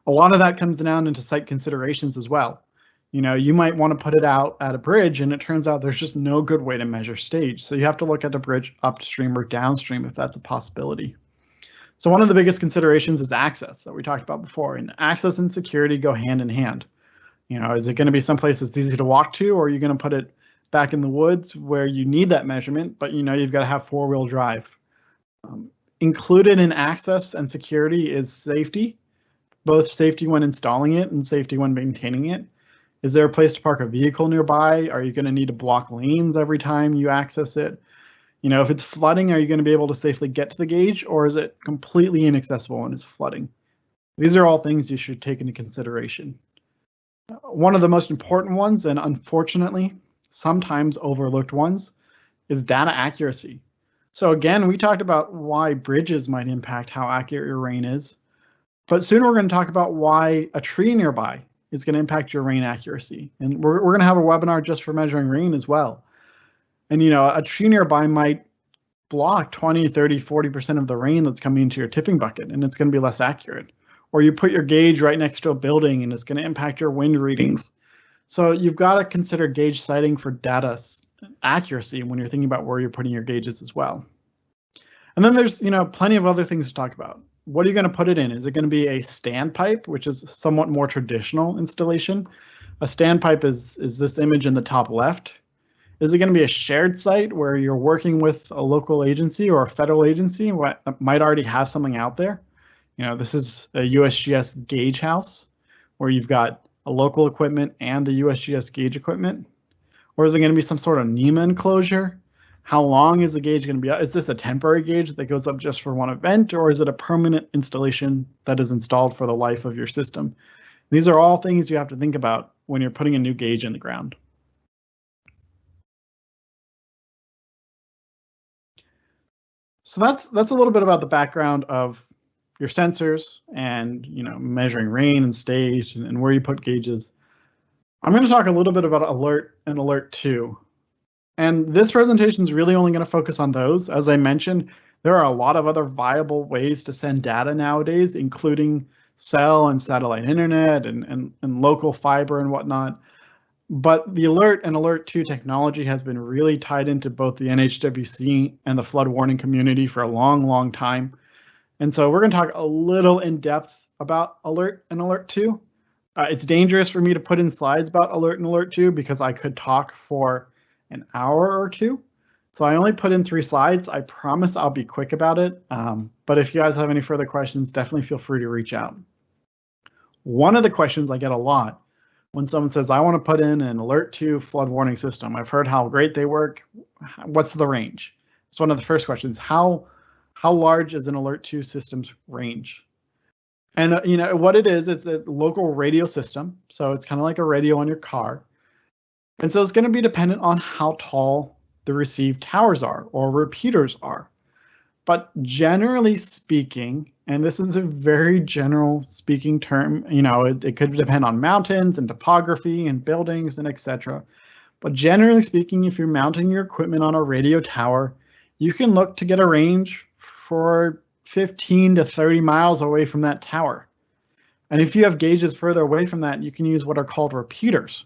A lot of that comes down into site considerations as well. You might want to put it out at a bridge, and it turns out there's just no good way to measure stage. So you have to look at the bridge upstream or downstream if that's a possibility. So one of the biggest considerations is access that we talked about before, and access and security go hand in hand. Is it going to be someplace that's easy to walk to, or are you going to put it back in the woods where you need that measurement, but you've got to have four-wheel drive? Included in access and security is safety, both safety when installing it and safety when maintaining it. Is there a place to park a vehicle nearby? Are you going to need to block lanes every time you access it? You know, if it's flooding, are you going to be able to safely get to the gauge, or is it completely inaccessible when it's flooding? These are all things you should take into consideration. One of the most important ones, and unfortunately, sometimes overlooked ones, is data accuracy. So again, we talked about why bridges might impact how accurate your rain is, but soon we're going to talk about why a tree nearby is going to impact your rain accuracy. And we're going to have a webinar just for measuring rain as well. And you know, a tree nearby might block 20, 30, 40% of the rain that's coming into your tipping bucket, and it's going to be less accurate. Or you put your gauge right next to a building and it's going to impact your wind readings. So you've got to consider gauge siting for data accuracy when you're thinking about where you're putting your gauges as well. And then there's, you know, plenty of other things to talk about. What are you going to put it in? Is it going to be a standpipe, which is somewhat more traditional installation? A standpipe is this image in the top left. Is it going to be a shared site where you're working with a local agency or a federal agency what might already have something out there? You know, this is a USGS gauge house where you've got a local equipment and the USGS gauge equipment. Or is it going to be some sort of NEMA enclosure? How long is the gauge going to be? Is this a temporary gauge that goes up just for one event, or is it a permanent installation that is installed for the life of your system? These are all things you have to think about when you're putting a new gauge in the ground. So that's a little bit about the background of your sensors and, you know, measuring rain and stage and where you put gauges. I'm going to talk a little bit about alert and alert 2. And this presentation is really only going to focus on those. As I mentioned, there are a lot of other viable ways to send data nowadays, including cell and satellite internet and local fiber and whatnot. But the alert and alert 2 technology has been really tied into both the NHWC and the flood warning community for a long, long time. And so we're going to talk a little in depth about alert and alert 2. It's dangerous for me to put in slides about alert and alert 2 because I could talk for an hour or two. So I only put in 3 slides. I promise I'll be quick about it. But if you guys have any further questions, definitely feel free to reach out. One of the questions I get a lot when someone says, I want to put in an alert 2 flood warning system. I've heard how great they work. What's the range? It's one of the first questions. How large is an alert 2 system's range? And you know what it is, it's a local radio system. So it's kind of like a radio on your car. And so it's going to be dependent on how tall the received towers are or repeaters are. But generally speaking, and this is a very general speaking term, you know, it could depend on mountains and topography and buildings and etc. But generally speaking, if you're mounting your equipment on a radio tower, you can look to get a range for 15 to 30 miles away from that tower. And if you have gauges further away from that, you can use what are called repeaters.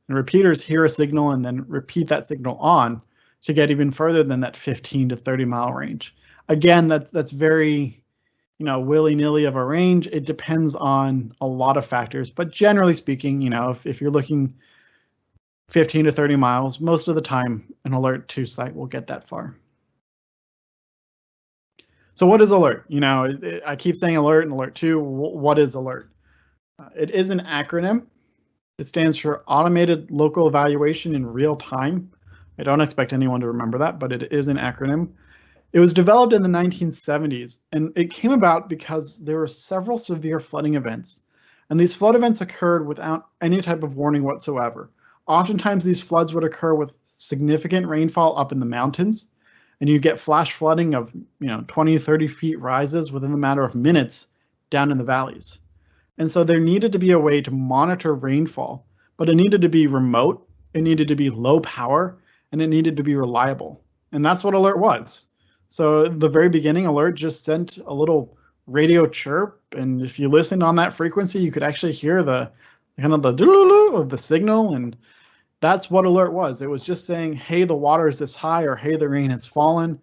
And repeaters hear a signal and then repeat that signal on to get even further than that 15 to 30 mile range. Again, that's very, you know, willy-nilly of a range. It depends on a lot of factors, but generally speaking, you know, if you're looking 15 to 30 miles, most of the time an alert 2 site will get that far. So what is alert? You know, I keep saying alert and alert 2. What is alert? It is an acronym. It stands for Automated Local Evaluation in Real Time. I don't expect anyone to remember that, but it is an acronym. It was developed in the 1970s, and it came about because there were several severe flooding events. And these flood events occurred without any type of warning whatsoever. Oftentimes, these floods would occur with significant rainfall up in the mountains, and you get flash flooding of 20, 30 feet rises within a matter of minutes down in the valleys. And so there needed to be a way to monitor rainfall, but it needed to be remote, it needed to be low power, and it needed to be reliable. And that's what alert was. So at the very beginning, alert just sent a little radio chirp, and if you listened on that frequency, you could actually hear the kind of the doo-doo-doo of the signal, and that's what alert was. It was just saying, hey, the water is this high, or hey, the rain has fallen,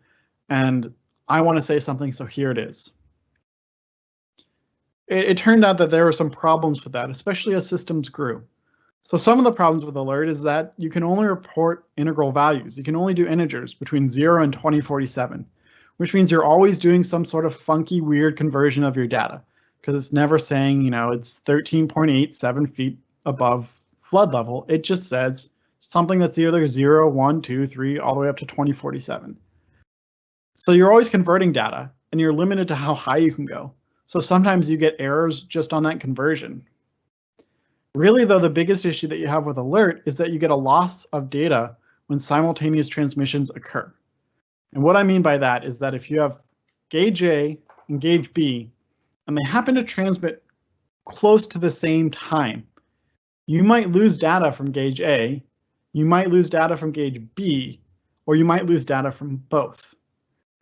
and I want to say something, so here it is. It turned out that there were some problems with that, especially as systems grew. So some of the problems with alert is that you can only report integral values. You can only do integers between 0 and 2047, which means you're always doing some sort of funky, weird conversion of your data, because it's never saying, it's 13.87 feet above flood level. It just says something that's either 0, 1, 2, 3, all the way up to 2047. So you're always converting data, and you're limited to how high you can go. So sometimes you get errors just on that conversion. Really, though, the biggest issue that you have with alert is that you get a loss of data when simultaneous transmissions occur. And what I mean by that is that if you have gauge A and gauge B, and they happen to transmit close to the same time, you might lose data from gauge A, you might lose data from gauge B, or you might lose data from both.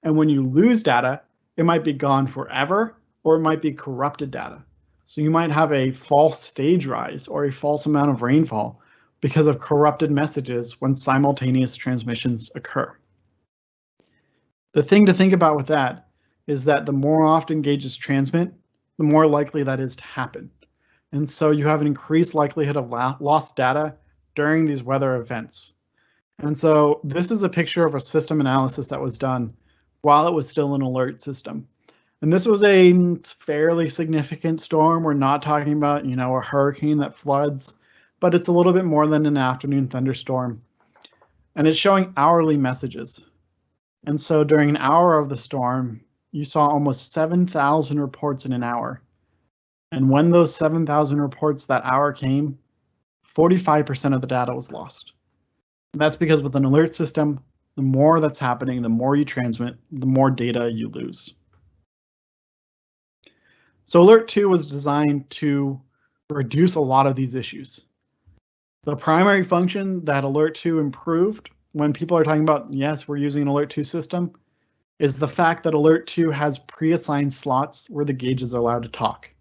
And when you lose data, it might be gone forever, or it might be corrupted data. So you might have a false stage rise or a false amount of rainfall because of corrupted messages when simultaneous transmissions occur. The thing to think about with that is that the more often gauges transmit, the more likely that is to happen. And so you have an increased likelihood of lost data during these weather events. And so this is a picture of a system analysis that was done while it was still an alert system. And this was a fairly significant storm. We're not talking about, a hurricane that floods, but it's a little bit more than an afternoon thunderstorm. And it's showing hourly messages. And so during an hour of the storm, you saw almost 7,000 reports in an hour. And when those 7,000 reports that hour came, 45% of the data was lost. And that's because with an alert system, the more that's happening, the more you transmit, the more data you lose. So Alert 2 was designed to reduce a lot of these issues. The primary function that Alert 2 improved when people are talking about, yes, we're using an Alert 2 system, is the fact that Alert 2 has pre-assigned slots where the gauges are allowed to talk.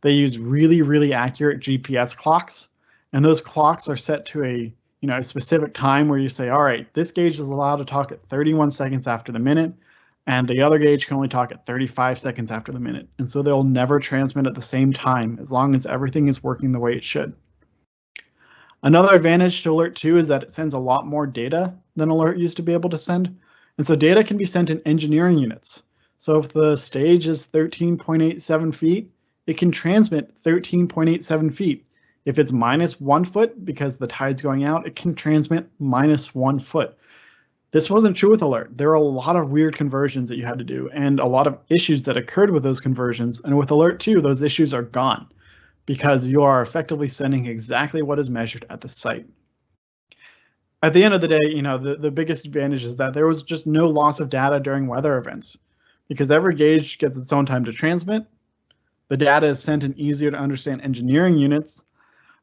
They use really, really accurate GPS clocks, and those clocks are set to a specific time where you say, all right, this gauge is allowed to talk at 31 seconds after the minute, and the other gauge can only talk at 35 seconds after the minute. And so they'll never transmit at the same time as long as everything is working the way it should. Another advantage to Alert 2 is that it sends a lot more data than Alert used to be able to send. And so data can be sent in engineering units. So if the stage is 13.87 feet, it can transmit 13.87 feet. If it's -1 foot because the tide's going out, it can transmit -1 foot. This wasn't true with Alert. There are a lot of weird conversions that you had to do and a lot of issues that occurred with those conversions. And with Alert 2, those issues are gone because you are effectively sending exactly what is measured at the site. At the end of the day, the biggest advantage is that there was just no loss of data during weather events because every gauge gets its own time to transmit. The data is sent in easier to understand engineering units.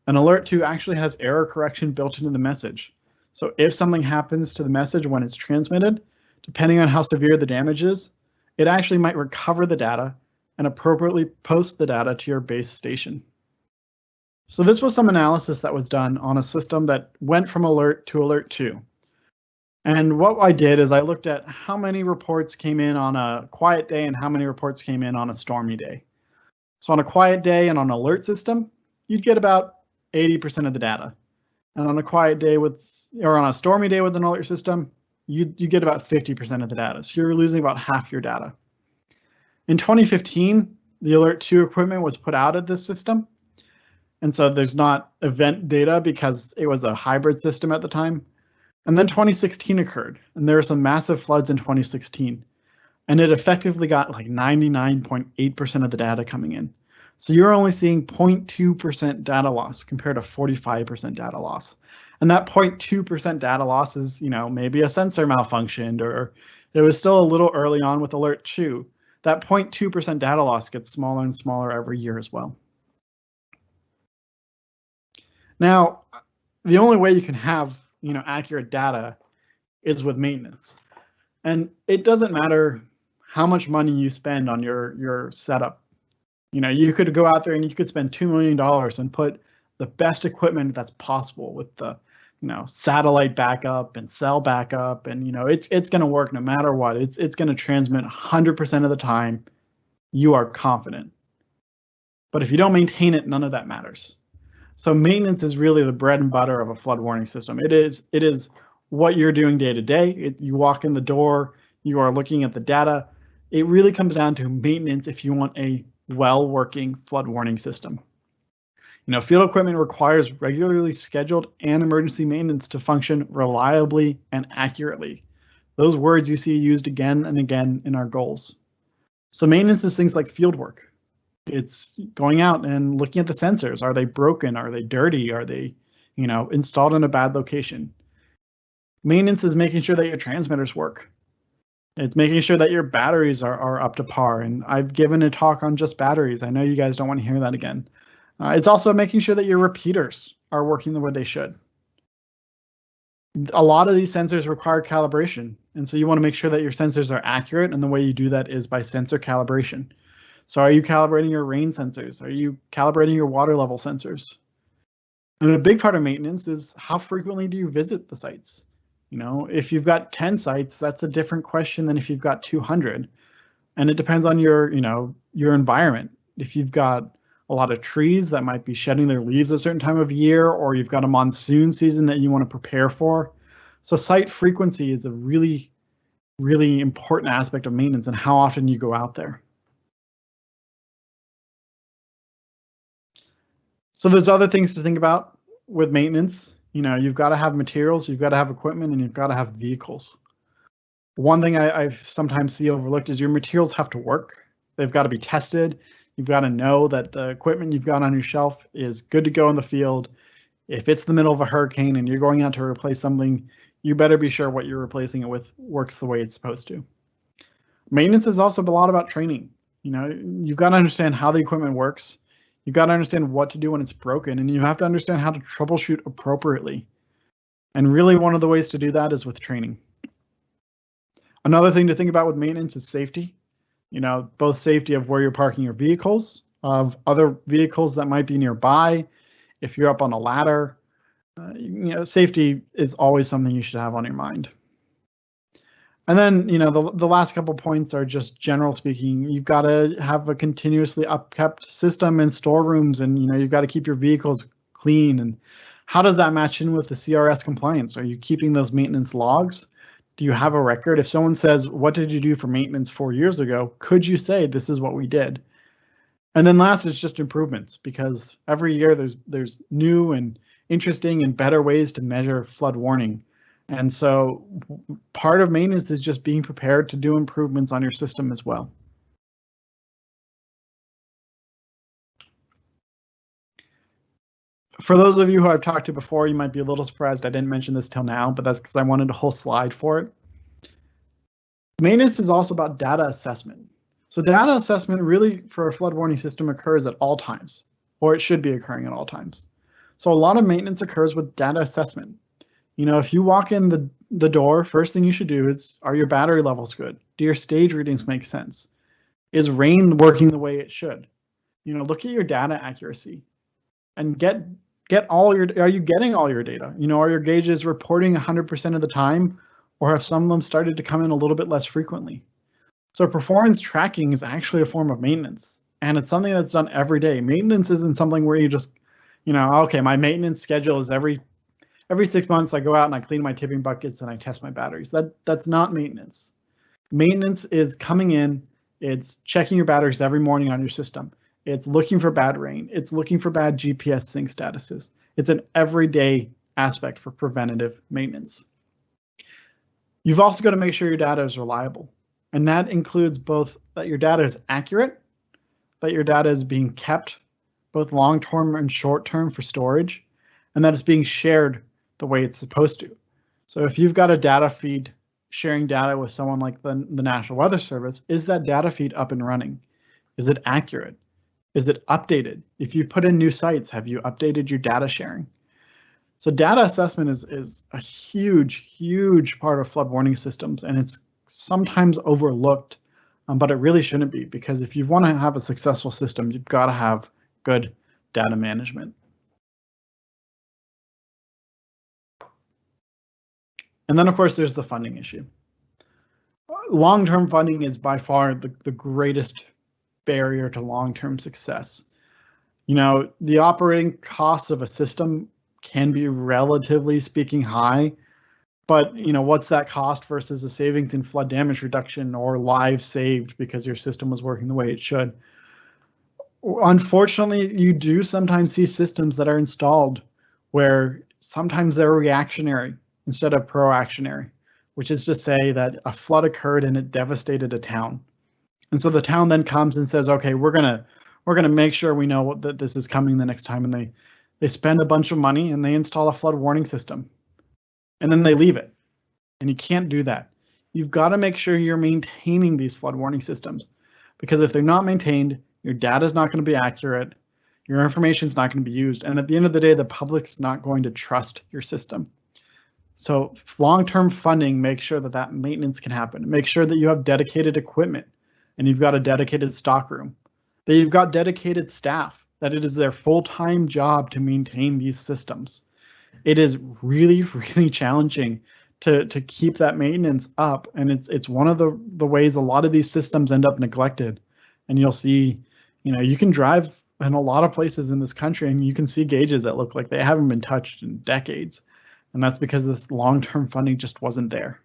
And Alert 2 actually has error correction built into the message. So if something happens to the message when it's transmitted, depending on how severe the damage is, it actually might recover the data and appropriately post the data to your base station. So this was some analysis that was done on a system that went from Alert to Alert 2. And what I did is I looked at how many reports came in on a quiet day and how many reports came in on a stormy day. So on a quiet day and on an alert system, you'd get about 80% of the data. And on a quiet day or on a stormy day with an alert system, you get about 50% of the data. So you're losing about half your data. In 2015, the Alert 2 equipment was put out of this system. And so there's not event data because it was a hybrid system at the time. And then 2016 occurred, and there were some massive floods in 2016. And it effectively got like 99.8% of the data coming in. So you're only seeing 0.2% data loss compared to 45% data loss. And that 0.2% data loss is, maybe a sensor malfunctioned or it was still a little early on with Alert 2. That 0.2% data loss gets smaller and smaller every year as well. Now, the only way you can have, accurate data is with maintenance. And it doesn't matter how much money you spend on your setup. You could go out there and you could spend $2 million and put the best equipment that's possible with the, satellite backup and cell backup, and it's going to work no matter what. It's going to transmit 100% of the time. You are confident. But if you don't maintain it, none of that matters. So maintenance is really the bread and butter of a flood warning system. It is what you're doing day to day. You walk in the door, you are looking at the data. It really comes down to maintenance if you want a well-working flood warning system. Field equipment requires regularly scheduled and emergency maintenance to function reliably and accurately. Those words you see used again and again in our goals. So maintenance is things like field work. It's going out and looking at the sensors. Are they broken? Are they dirty? Are they, installed in a bad location? Maintenance is making sure that your transmitters work. It's making sure that your batteries are up to par. And I've given a talk on just batteries. I know you guys don't want to hear that again. It's also making sure that your repeaters are working the way they should. A lot of these sensors require calibration. And so you want to make sure that your sensors are accurate. And the way you do that is by sensor calibration. So are you calibrating your rain sensors? Are you calibrating your water level sensors? And a big part of maintenance is how frequently do you visit the sites? If you've got 10 sites, that's a different question than if you've got 200. And it depends on your environment. If you've got a lot of trees that might be shedding their leaves a certain time of year, or you've got a monsoon season that you want to prepare for. So site frequency is a really, really important aspect of maintenance and how often you go out there. So there's other things to think about with maintenance. You've got to have materials, you've got to have equipment, and you've got to have vehicles. One thing I sometimes see overlooked is your materials have to work. They've got to be tested. You've got to know that the equipment you've got on your shelf is good to go in the field. If it's the middle of a hurricane and you're going out to replace something, you better be sure what you're replacing it with works the way it's supposed to. Maintenance is also a lot about training. You've got to understand how the equipment works. You've got to understand what to do when it's broken, and you have to understand how to troubleshoot appropriately. And really, one of the ways to do that is with training. Another thing to think about with maintenance is safety. Both safety of where you're parking your vehicles, of other vehicles that might be nearby. If you're up on a ladder, safety is always something you should have on your mind. And then, the last couple points are just general speaking. You've got to have a continuously upkept system in storerooms, and you've got to keep your vehicles clean. And how does that match in with the CRS compliance? Are you keeping those maintenance logs? Do you have a record? If someone says, what did you do for maintenance 4 years ago? Could you say this is what we did? And then last is just improvements, because every year there's new and interesting and better ways to measure flood warning. And so part of maintenance is just being prepared to do improvements on your system as well. For those of you who I've talked to before, you might be a little surprised I didn't mention this till now, but that's because I wanted a whole slide for it. Maintenance is also about data assessment. So data assessment really for a flood warning system occurs at all times, or it should be occurring at all times. So a lot of maintenance occurs with data assessment. If you walk in the door, first thing you should do is, are your battery levels good? Do your stage readings make sense? Is rain working the way it should? Look at your data accuracy and are you getting all your data? Are your gauges reporting 100% of the time, or have some of them started to come in a little bit less frequently? So performance tracking is actually a form of maintenance, and it's something that's done every day. Maintenance isn't something where you just, okay, my maintenance schedule is every 6 months I go out and I clean my tipping buckets and I test my batteries. That's not maintenance. Maintenance is coming in, it's checking your batteries every morning on your system. It's looking for bad rain. It's looking for bad GPS sync statuses. It's an everyday aspect for preventative maintenance. You've also got to make sure your data is reliable. And that includes both that your data is accurate, that your data is being kept both long-term and short-term for storage, and that it's being shared the way it's supposed to. So if you've got a data feed sharing data with someone like the National Weather Service, is that data feed up and running? Is it accurate? Is it updated? If you put in new sites, have you updated your data sharing? So data assessment is a huge, huge part of flood warning systems, and it's sometimes overlooked, but it really shouldn't be, because if you want to have a successful system, you've got to have good data management. And then, of course, there's the funding issue. Long-term funding is by far the greatest barrier to long-term success. The operating costs of a system can be, relatively speaking, high, but what's that cost versus the savings in flood damage reduction or lives saved because your system was working the way it should? Unfortunately, you do sometimes see systems that are installed where sometimes they're reactionary instead of proactionary, which is to say that a flood occurred and it devastated a town. And so the town then comes and says, okay, we're gonna make sure we know that this is coming the next time, and they spend a bunch of money and they install a flood warning system, and then they leave it. And you can't do that. You've got to make sure you're maintaining these flood warning systems, because if they're not maintained, your data is not going to be accurate, your information is not going to be used, and at the end of the day, the public's not going to trust your system. So long-term funding makes sure that that maintenance can happen. Make sure that you have dedicated equipment and you've got a dedicated stockroom, that you've got dedicated staff, that it is their full-time job to maintain these systems. It is really, really challenging to keep that maintenance up, and it's one of the ways a lot of these systems end up neglected. And you'll see, you can drive in a lot of places in this country and you can see gauges that look like they haven't been touched in decades, and that's because this long-term funding just wasn't there.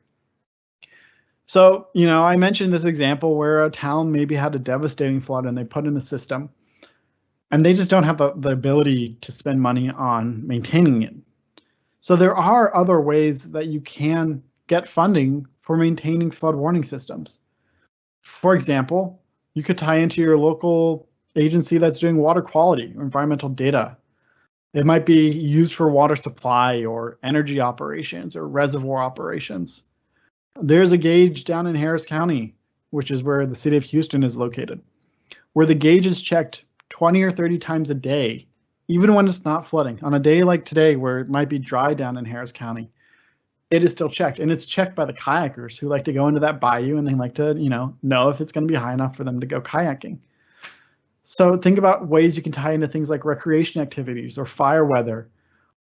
So, I mentioned this example where a town maybe had a devastating flood and they put in a system and they just don't have the ability to spend money on maintaining it. So there are other ways that you can get funding for maintaining flood warning systems. For example, you could tie into your local agency that's doing water quality or environmental data. It might be used for water supply or energy operations or reservoir operations. There's a gauge down in Harris County, which is where the city of Houston is located, where the gauge is checked 20 or 30 times a day, even when it's not flooding. On a day like today, where it might be dry down in Harris County, it is still checked, and it's checked by the kayakers who like to go into that bayou and they like to, know if it's going to be high enough for them to go kayaking. So think about ways you can tie into things like recreation activities or fire weather.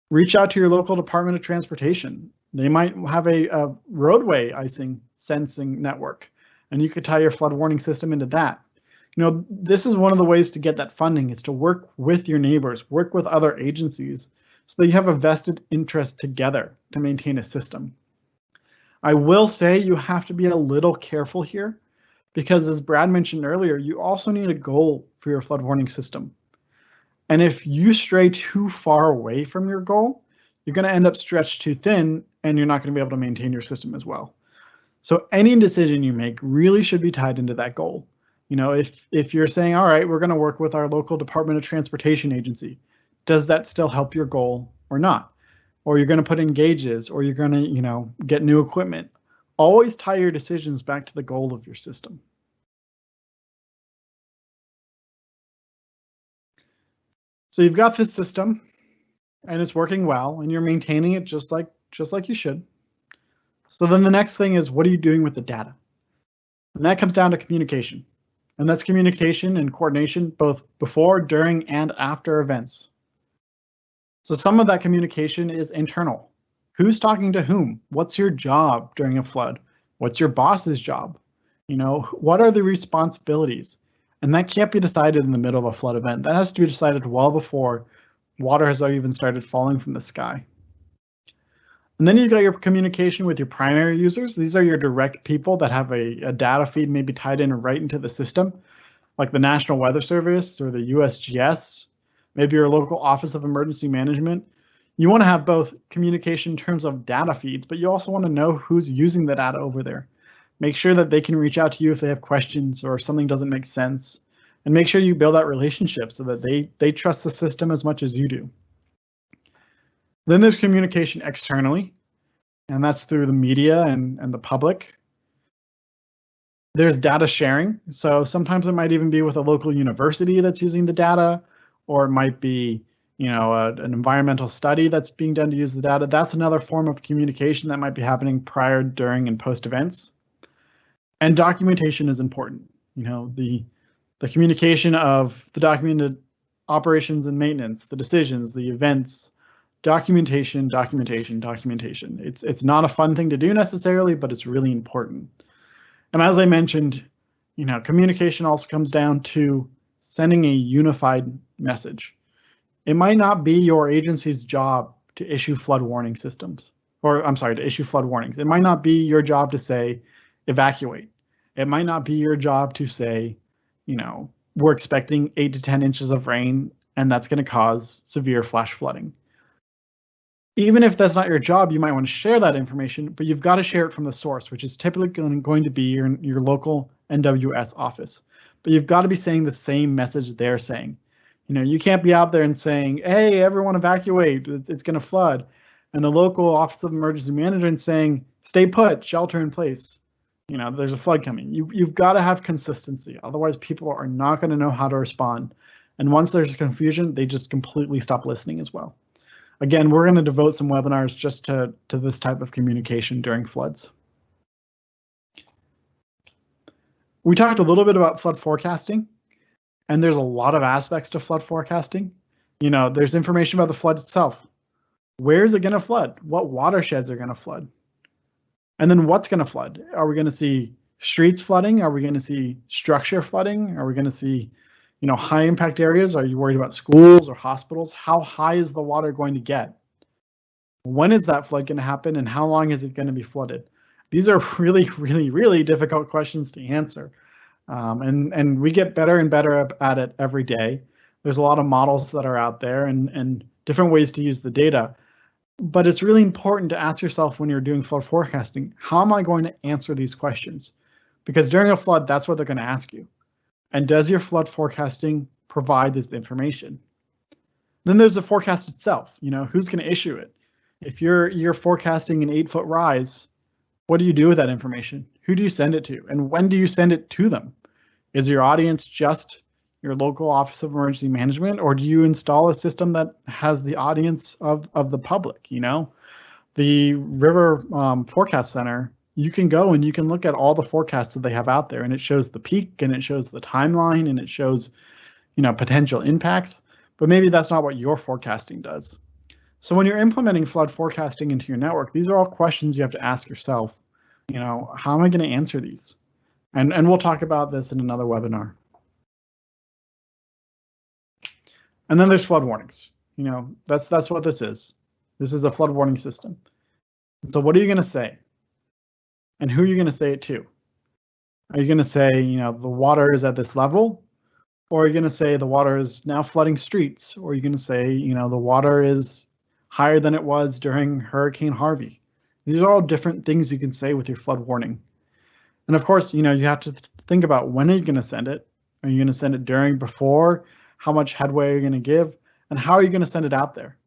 Reach out to your local Department of Transportation. They might have a roadway icing sensing network, and you could tie your flood warning system into that. This is one of the ways to get that funding, is to work with your neighbors, work with other agencies, so that you have a vested interest together to maintain a system. I will say you have to be a little careful here, because as Brad mentioned earlier, you also need a goal for your flood warning system. And if you stray too far away from your goal, you're going to end up stretched too thin, and you're not going to be able to maintain your system as well. So any decision you make really should be tied into that goal. If you're saying, all right, we're going to work with our local Department of Transportation agency, does that still help your goal or not? Or you're going to put in gauges, or you're going to, get new equipment. Always tie your decisions back to the goal of your system. So you've got this system and it's working well and you're maintaining it just like you should. So then the next thing is, what are you doing with the data? And that comes down to communication. And that's communication and coordination both before, during, and after events. So some of that communication is internal. Who's talking to whom? What's your job during a flood? What's your boss's job? What are the responsibilities? And that can't be decided in the middle of a flood event. That has to be decided well before water has even started falling from the sky. And then you've got your communication with your primary users. These are your direct people that have a data feed maybe tied in right into the system, like the National Weather Service or the USGS, maybe your local Office of Emergency Management. You want to have both communication in terms of data feeds, but you also want to know who's using the data over there. Make sure that they can reach out to you if they have questions or if something doesn't make sense, and make sure you build that relationship so that they trust the system as much as you do. Then there's communication externally, and that's through the media and the public. There's data sharing. So sometimes it might even be with a local university that's using the data, or it might be an environmental study that's being done to use the data. That's another form of communication that might be happening prior, during, and post events. And documentation is important. The communication of the documented operations and maintenance, the decisions, the events, documentation. It's not a fun thing to do necessarily, but it's really important. And as I mentioned, communication also comes down to sending a unified message. It might not be your agency's job to issue flood warning systems, to issue flood warnings. It might not be your job to say, evacuate. It might not be your job to say, we're expecting 8 to 10 inches of rain, and that's going to cause severe flash flooding. Even if that's not your job, you might want to share that information, but you've got to share it from the source, which is typically going to be your local NWS office. But you've got to be saying the same message they're saying. You know, you can't be out there and saying, hey, everyone evacuate, it's going to flood. And the local Office of Emergency Management saying, stay put, shelter in place. You know, there's a flood coming. You've got to have consistency. Otherwise, people are not going to know how to respond. And once there's confusion, they just completely stop listening as well. Again, we're going to devote some webinars just to this type of communication during floods. We talked a little bit about flood forecasting, and there's a lot of aspects to flood forecasting. You know, there's information about the flood itself. Where is it going to flood? What watersheds are going to flood? And then what's going to flood? Are we going to see streets flooding? Are we going to see structure flooding? Are we going to see, you know, high impact areas? Are you worried about schools or hospitals? How high is the water going to get? When is that flood going to happen, and how long is it going to be flooded? These are really, really, really difficult questions to answer. And we get better and better at it every day. There's a lot of models that are out there and different ways to use the data. But it's really important to ask yourself when you're doing flood forecasting, how am I going to answer these questions? Because during a flood, that's what they're going to ask you. And does your flood forecasting provide this information? Then there's the forecast itself. You know, who's going to issue it? If you're forecasting an 8-foot rise, what do you do with that information? Who do you send it to? And when do you send it to them? Is your audience just your local Office of Emergency Management, or do you install a system that has the audience of the public? You know, the River Forecast Center, you can go and you can look at all the forecasts that they have out there, and it shows the peak and it shows the timeline and it shows, you know, potential impacts, but maybe that's not what your forecasting does. So when you're implementing flood forecasting into your network, these are all questions you have to ask yourself. You know, how am I going to answer these? And we'll talk about this in another webinar. And then there's flood warnings. You know, that's what this is. This is a flood warning system. And so what are you going to say? And who are you going to say it to? Are you going to say, you know, the water is at this level? Or are you going to say the water is now flooding streets? Or are you going to say, you know, the water is higher than it was during Hurricane Harvey? These are all different things you can say with your flood warning. And of course, you know, you have to think about when are you going to send it? Are you going to send it during, before? How much headway are you going to give? And how are you going to send it out there?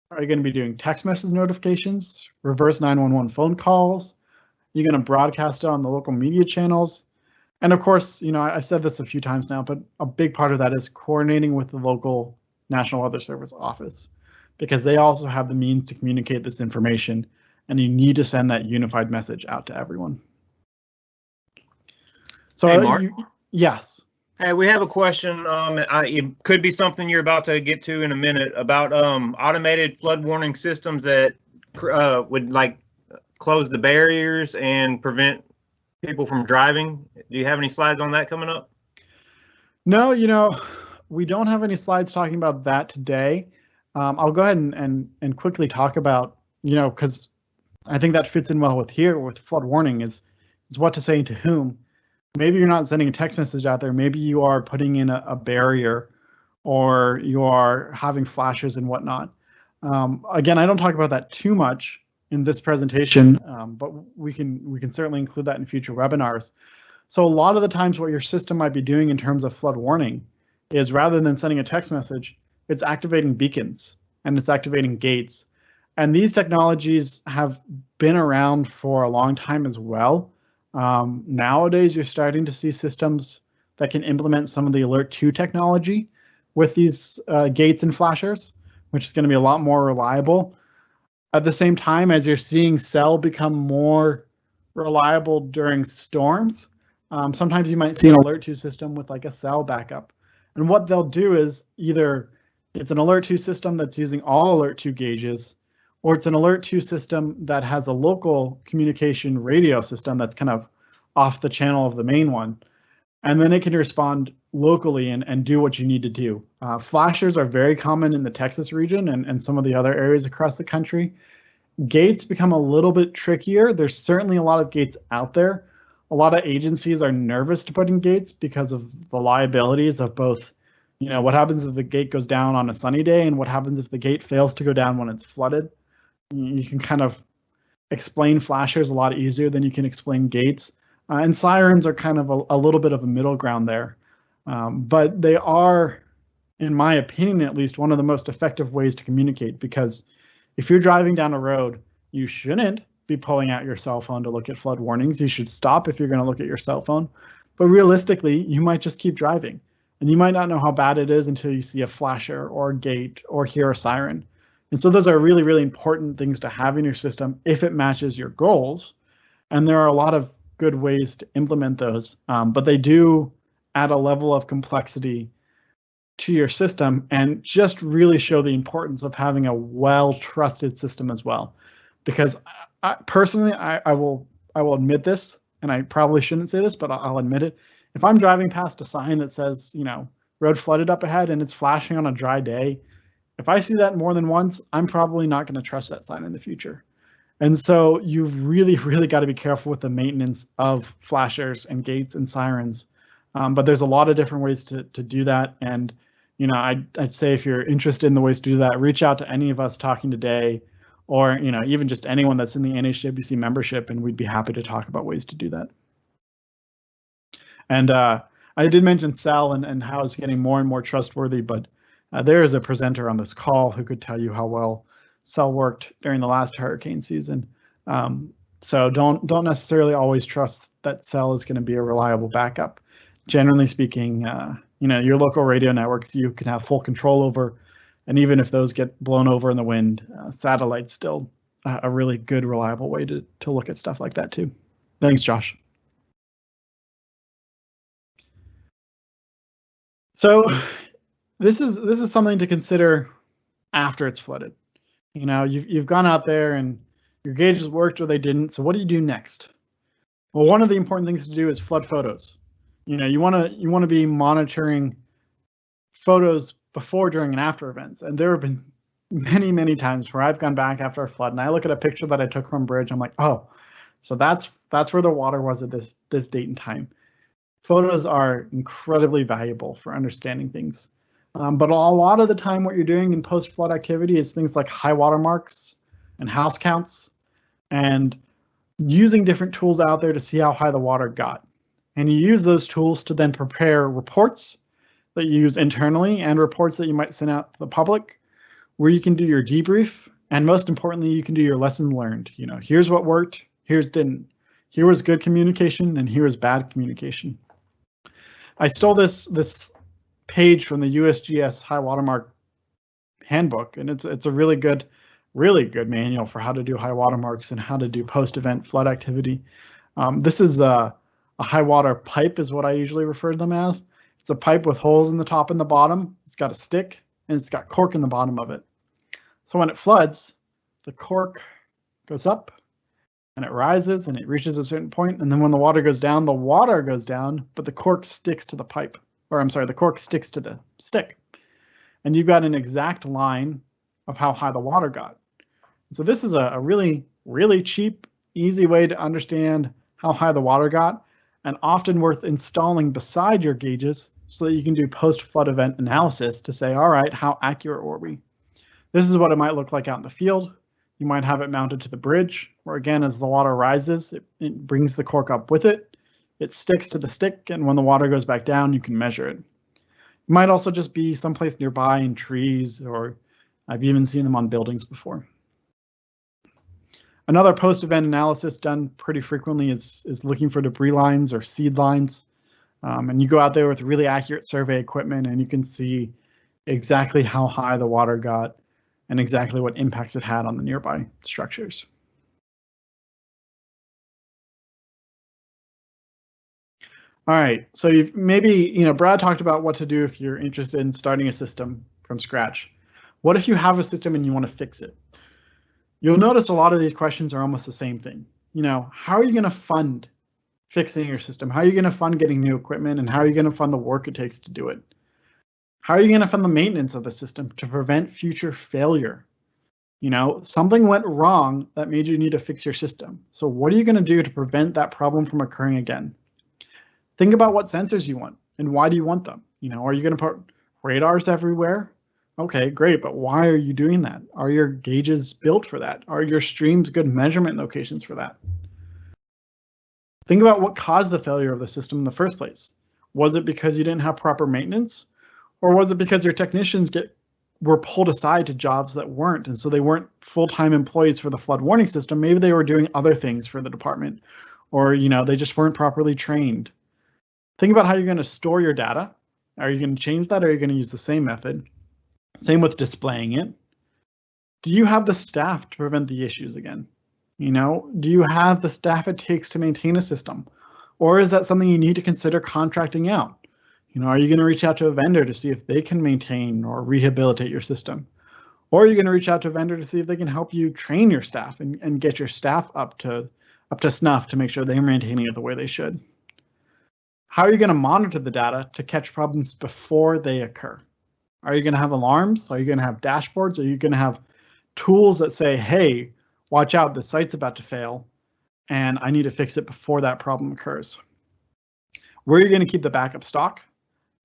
Are you going to be doing text message notifications, reverse 911 phone calls? You're going to broadcast it on the local media channels. And of course, you know, I've said this a few times now, but a big part of that is coordinating with the local National Weather Service office, because they also have the means to communicate this information, and you need to send that unified message out to everyone. So, hey, Mark. Yes. Hey, we have a question. It could be something you're about to get to in a minute about automated flood warning systems that would like close the barriers and prevent people from driving. Do you have any slides on that coming up? No, you know, we don't have any slides talking about that today. I'll go ahead and quickly talk about, you know, because I think that fits in well with here with flood warning is what to say to whom. Maybe you're not sending a text message out there. Maybe you are putting in a barrier, or you are having flashes and whatnot. Again, I don't talk about that too much in this presentation, but we can certainly include that in future webinars. So a lot of the times what your system might be doing in terms of flood warning is, rather than sending a text message, it's activating beacons and it's activating gates. And these technologies have been around for a long time as well. Nowadays, you're starting to see systems that can implement some of the Alert 2 technology with these gates and flashers, which is going to be a lot more reliable. At the same time, as you're seeing cell become more reliable during storms, sometimes you might see an Alert 2 system with like a cell backup. And what they'll do is either it's an Alert 2 system that's using all Alert 2 gauges, or it's an Alert 2 system that has a local communication radio system that's kind of off the channel of the main one. And then it can respond locally and do what you need to do. Flashers are very common in the Texas region and some of the other areas across the country. Gates become a little bit trickier. There's certainly a lot of gates out there, a lot of agencies are nervous to put in gates because of the liabilities of both, what happens if the gate goes down on a sunny day and what happens if the gate fails to go down when it's flooded. You can kind of explain flashers a lot easier than you can explain gates. And sirens are kind of a little bit of a middle ground there. But they are, in my opinion at least, one of the most effective ways to communicate, because if you're driving down a road, you shouldn't be pulling out your cell phone to look at flood warnings. You should stop if you're going to look at your cell phone. But realistically, you might just keep driving. And you might not know how bad it is until you see a flasher or a gate or hear a siren. And so those are really, really important things to have in your system if it matches your goals. And there are a lot of good ways to implement those, but they do add a level of complexity to your system and just really show the importance of having a well-trusted system as well. Because personally, I will admit this, and I probably shouldn't say this, but I'll admit it. If I'm driving past a sign that says, road flooded up ahead and it's flashing on a dry day, if I see that more than once, I'm probably not going to trust that sign in the future. And so you've really, really got to be careful with the maintenance of flashers and gates and sirens. But there's a lot of different ways to do that. And, I'd say if you're interested in the ways to do that, reach out to any of us talking today, or, even just anyone that's in the NHWC membership, and we'd be happy to talk about ways to do that. And I did mention Sal and how it's getting more and more trustworthy, but there is a presenter on this call who could tell you how well Cell worked during the last hurricane season. So don't necessarily always trust that Cell is going to be a reliable backup. Generally speaking, your local radio networks you can have full control over, and even if those get blown over in the wind, satellite's still a really good, reliable way to look at stuff like that too. Thanks, Josh. So this is something to consider after it's flooded. You've gone out there and your gauges worked or they didn't. So what do you do next? Well, one of the important things to do is flood photos. You want to be monitoring photos before, during, and after events. And there have been many, many times where I've gone back after a flood and I look at a picture that I took from a bridge. I'm like, oh, so that's where the water was at this date and time. Photos are incredibly valuable for understanding things. But a lot of the time what you're doing in post-flood activity is things like high water marks and house counts and using different tools out there to see how high the water got. And you use those tools to then prepare reports that you use internally and reports that you might send out to the public, where you can do your debrief. And most importantly, you can do your lessons learned. Here's what worked, here's didn't. Here was good communication and here was bad communication. I stole this page from the USGS high watermark handbook, and it's a really good manual for how to do high watermarks and how to do post-event flood activity. This is a high water pipe is what I usually refer to them as. It's a pipe with holes in the top and the bottom. It's got a stick and it's got cork in the bottom of it. So when it floods, the cork goes up and it rises and it reaches a certain point, and then when the water goes down, but the cork sticks to the pipe. Or I'm sorry, the cork sticks to the stick. And you've got an exact line of how high the water got. So this is a really, really cheap, easy way to understand how high the water got, and often worth installing beside your gauges so that you can do post-flood event analysis to say, all right, how accurate were we? This is what it might look like out in the field. You might have it mounted to the bridge, where again, as the water rises, it brings the cork up with it. It sticks to the stick, and when the water goes back down, you can measure it. It might also just be someplace nearby in trees, or I've even seen them on buildings before. Another post-event analysis done pretty frequently is looking for debris lines or seed lines. And you go out there with really accurate survey equipment and you can see exactly how high the water got and exactly what impacts it had on the nearby structures. All right, so Brad talked about what to do if you're interested in starting a system from scratch. What if you have a system and you want to fix it? You'll notice a lot of these questions are almost the same thing. How are you going to fund fixing your system? How are you going to fund getting new equipment, and how are you going to fund the work it takes to do it? How are you going to fund the maintenance of the system to prevent future failure? You know, something went wrong that made you need to fix your system. So what are you going to do to prevent that problem from occurring again? Think about what sensors you want and why do you want them? You know, are you going to put radars everywhere? Okay, great, but why are you doing that? Are your gauges built for that? Are your streams good measurement locations for that? Think about what caused the failure of the system in the first place. Was it because you didn't have proper maintenance? Or was it because your technicians were pulled aside to jobs that weren't, and so they weren't full-time employees for the flood warning system? Maybe they were doing other things for the department, or you know, they just weren't properly trained. Think about how you're going to store your data. Are you going to change that, or are you going to use the same method? Same with displaying it. Do you have the staff to prevent the issues again? You know, do you have the staff it takes to maintain a system? Or is that something you need to consider contracting out? You know, are you going to reach out to a vendor to see if they can maintain or rehabilitate your system? Or are you going to reach out to a vendor to see if they can help you train your staff and get your staff up to snuff to make sure they're maintaining it the way they should? How are you going to monitor the data to catch problems before they occur? Are you going to have alarms? Are you going to have dashboards? Are you going to have tools that say, hey, watch out, the site's about to fail, and I need to fix it before that problem occurs? Where are you going to keep the backup stock?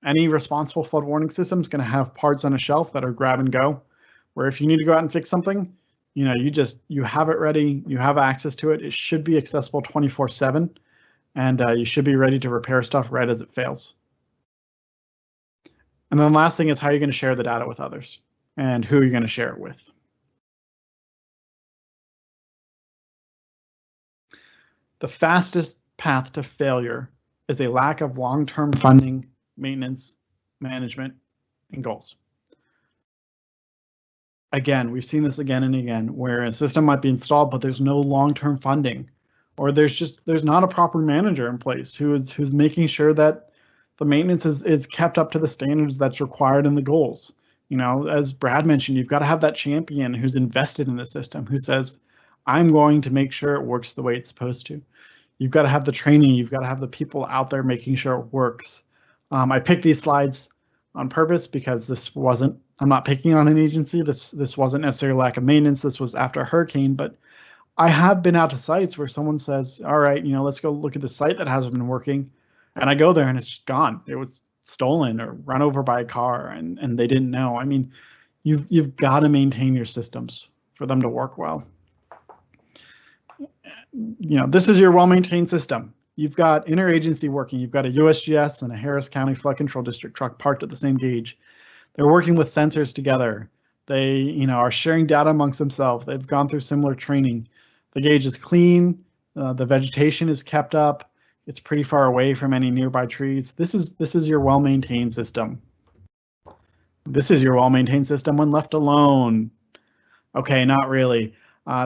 Any responsible flood warning system is going to have parts on a shelf that are grab and go, where if you need to go out and fix something, you know, you have it ready, you have access to it. It should be accessible 24/7, and you should be ready to repair stuff right as it fails. And then the last thing is how you're going to share the data with others and who you're going to share it with. The fastest path to failure is a lack of long-term funding, maintenance, management, and goals. Again, we've seen this again and again, where a system might be installed, but there's no long-term funding, or there's not a proper manager in place who's making sure that the maintenance is kept up to the standards that's required in the goals. You know, as Brad mentioned, you've got to have that champion who's invested in the system, who says, I'm going to make sure it works the way it's supposed to. You've got to have the training. You've got to have the people out there making sure it works. I picked these slides on purpose because I'm not picking on an agency. This wasn't necessarily lack of maintenance. This was after a hurricane, but I have been out to sites where someone says, all right, you know, let's go look at the site that hasn't been working. And I go there and it's just gone. It was stolen or run over by a car and they didn't know. I mean, you've got to maintain your systems for them to work well. You know, this is your well-maintained system. You've got interagency working. You've got a USGS and a Harris County Flood Control District truck parked at the same gauge. They're working with sensors together. They, you know, are sharing data amongst themselves. They've gone through similar training. The gauge is clean. The vegetation is kept up. It's pretty far away from any nearby trees. This is your well-maintained system. This is your well-maintained system when left alone. Okay, not really.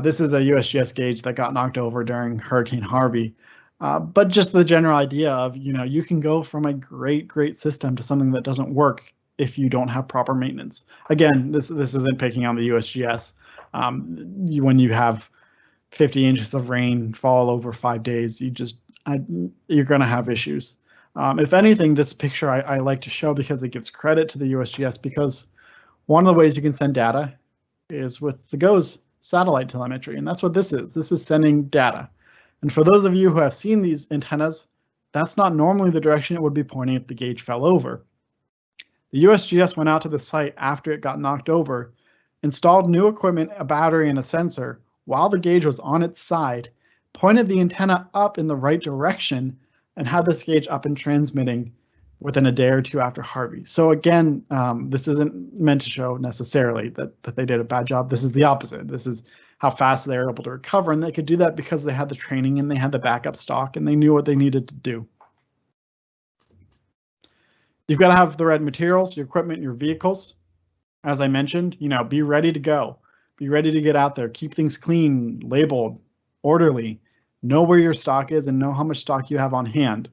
This is a USGS gauge that got knocked over during Hurricane Harvey. But just the general idea of, you know, you can go from a great system to something that doesn't work if you don't have proper maintenance. Again, this isn't picking on the USGS. When you have 50 inches of rain fall over 5 days, you're going to have issues. If anything, this picture I like to show because it gives credit to the USGS, because one of the ways you can send data is with the GOES satellite telemetry, and that's what this is. This is sending data. And for those of you who have seen these antennas, that's not normally the direction it would be pointing if the gauge fell over. The USGS went out to the site after it got knocked over, installed new equipment, a battery, and a sensor while the gauge was on its side, pointed the antenna up in the right direction, and had this gauge up and transmitting within a day or two after Harvey. So again, this isn't meant to show necessarily that they did a bad job. This is the opposite. This is how fast they were able to recover, and they could do that because they had the training and they had the backup stock and they knew what they needed to do. You've got to have the right materials, your equipment, your vehicles. As I mentioned, you know, be ready to go. Be ready to get out there. Keep things clean, labeled, orderly. Know where your stock is and know how much stock you have on hand,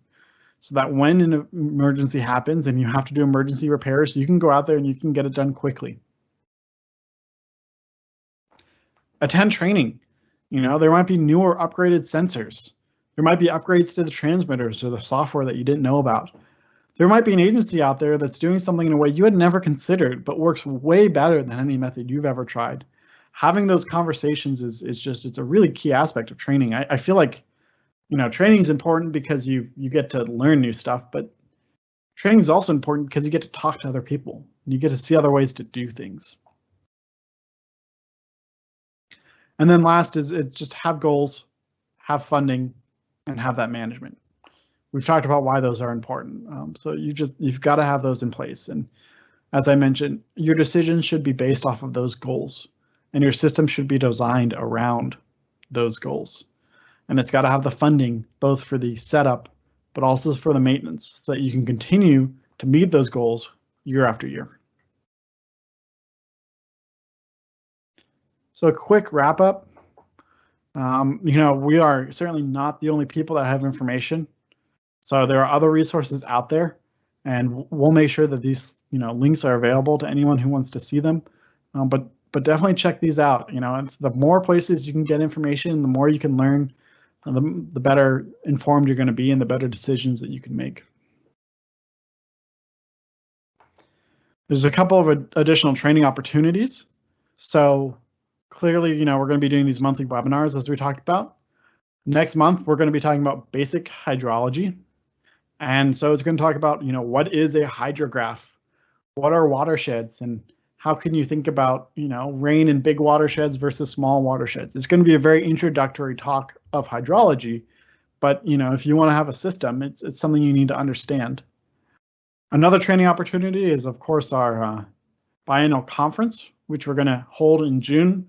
so that when an emergency happens and you have to do emergency repairs, you can go out there and you can get it done quickly. Attend training. You know, there might be newer upgraded sensors. There might be upgrades to the transmitters or the software that you didn't know about. There might be an agency out there that's doing something in a way you had never considered, but works way better than any method you've ever tried. having those conversations it's a really key aspect of training. I feel like, training is important because you get to learn new stuff, but training is also important because you get to talk to other people and you get to see other ways to do things. And then last is just have goals, have funding, and have that management. We've talked about why those are important. So you've got to have those in place. And as I mentioned, your decisions should be based off of those goals, and your system should be designed around those goals. And it's got to have the funding both for the setup, but also for the maintenance, so that you can continue to meet those goals year after year. So a quick wrap up. We are certainly not the only people that have information. So there are other resources out there, and we'll make sure that these links are available to anyone who wants to see them. But definitely check these out. The more places you can get information, the more you can learn, the better informed you're going to be, and the better decisions that you can make. There's a couple of additional training opportunities. So clearly, we're going to be doing these monthly webinars as we talked about. Next month, we're going to be talking about basic hydrology. And so it's going to talk about, what is a hydrograph? What are watersheds? And how can you think about, rain in big watersheds versus small watersheds? It's going to be a very introductory talk of hydrology. But, if you want to have a system, it's something you need to understand. Another training opportunity is, of course, our biennial conference, which we're going to hold in June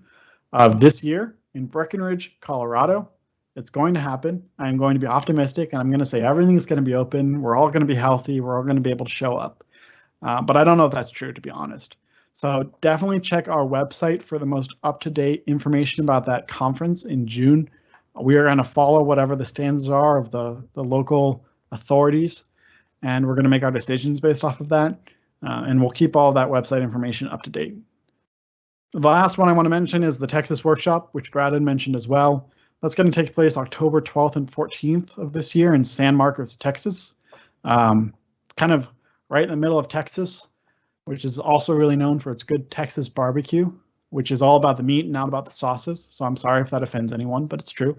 of this year in Breckenridge, Colorado. It's going to happen. I'm going to be optimistic, and I'm going to say everything's going to be open. We're all going to be healthy. We're all going to be able to show up. But I don't know if that's true, to be honest. So definitely check our website for the most up-to-date information about that conference in June. We are going to follow whatever the standards are of the local authorities, and we're going to make our decisions based off of that. And we'll keep all that website information up to date. The last one I want to mention is the Texas workshop, which Brad had mentioned as well. That's going to take place October 12th and 14th of this year in San Marcos, Texas. Kind of right in the middle of Texas, which is also really known for its good Texas barbecue, which is all about the meat and not about the sauces. So I'm sorry if that offends anyone, but it's true.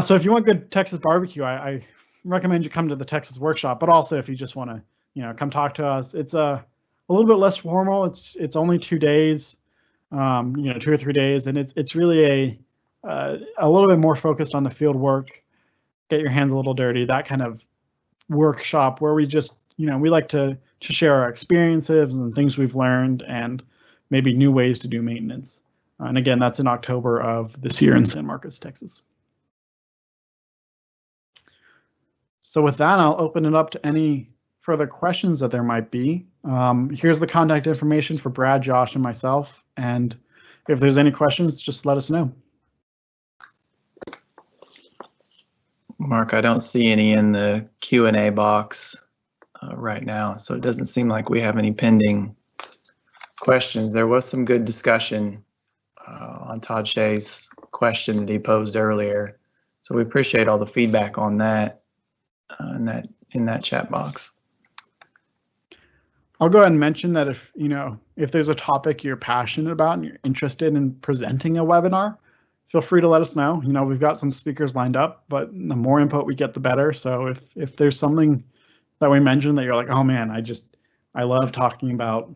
So if you want good Texas barbecue, I recommend you come to the Texas workshop. But also if you just want to, come talk to us, it's a little bit less formal. It's only 2 days, 2 or 3 days, and it's really a little bit more focused on the field work, get your hands a little dirty, that kind of workshop where we just, we like to share our experiences and things we've learned and maybe new ways to do maintenance. And again, that's in October of this year in San Marcos, Texas. So with that, I'll open it up to any further questions that there might be. Here's the contact information for Brad, Josh, and myself. And if there's any questions, just let us know. Mark, I don't see any in the Q&A box right now, so it doesn't seem like we have any pending questions. There was some good discussion on Todd Shea's question that he posed earlier, so we appreciate all the feedback on that in that chat box. I'll go ahead and mention that if there's a topic you're passionate about and you're interested in presenting a webinar, feel free to let us know. We've got some speakers lined up, but the more input we get, the better. So if there's something that we mentioned that you're like, oh man, I love talking about,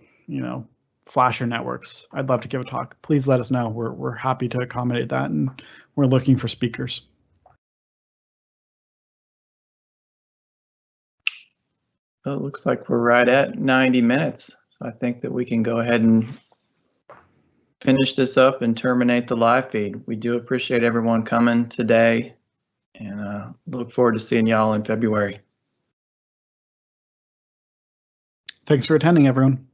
flasher networks, I'd love to give a talk, please let us know. We're happy to accommodate that, and we're looking for speakers. Well, it looks like we're right at 90 minutes. So I think that we can go ahead and finish this up and terminate the live feed. We do appreciate everyone coming today, and look forward to seeing y'all in February. Thanks for attending, everyone.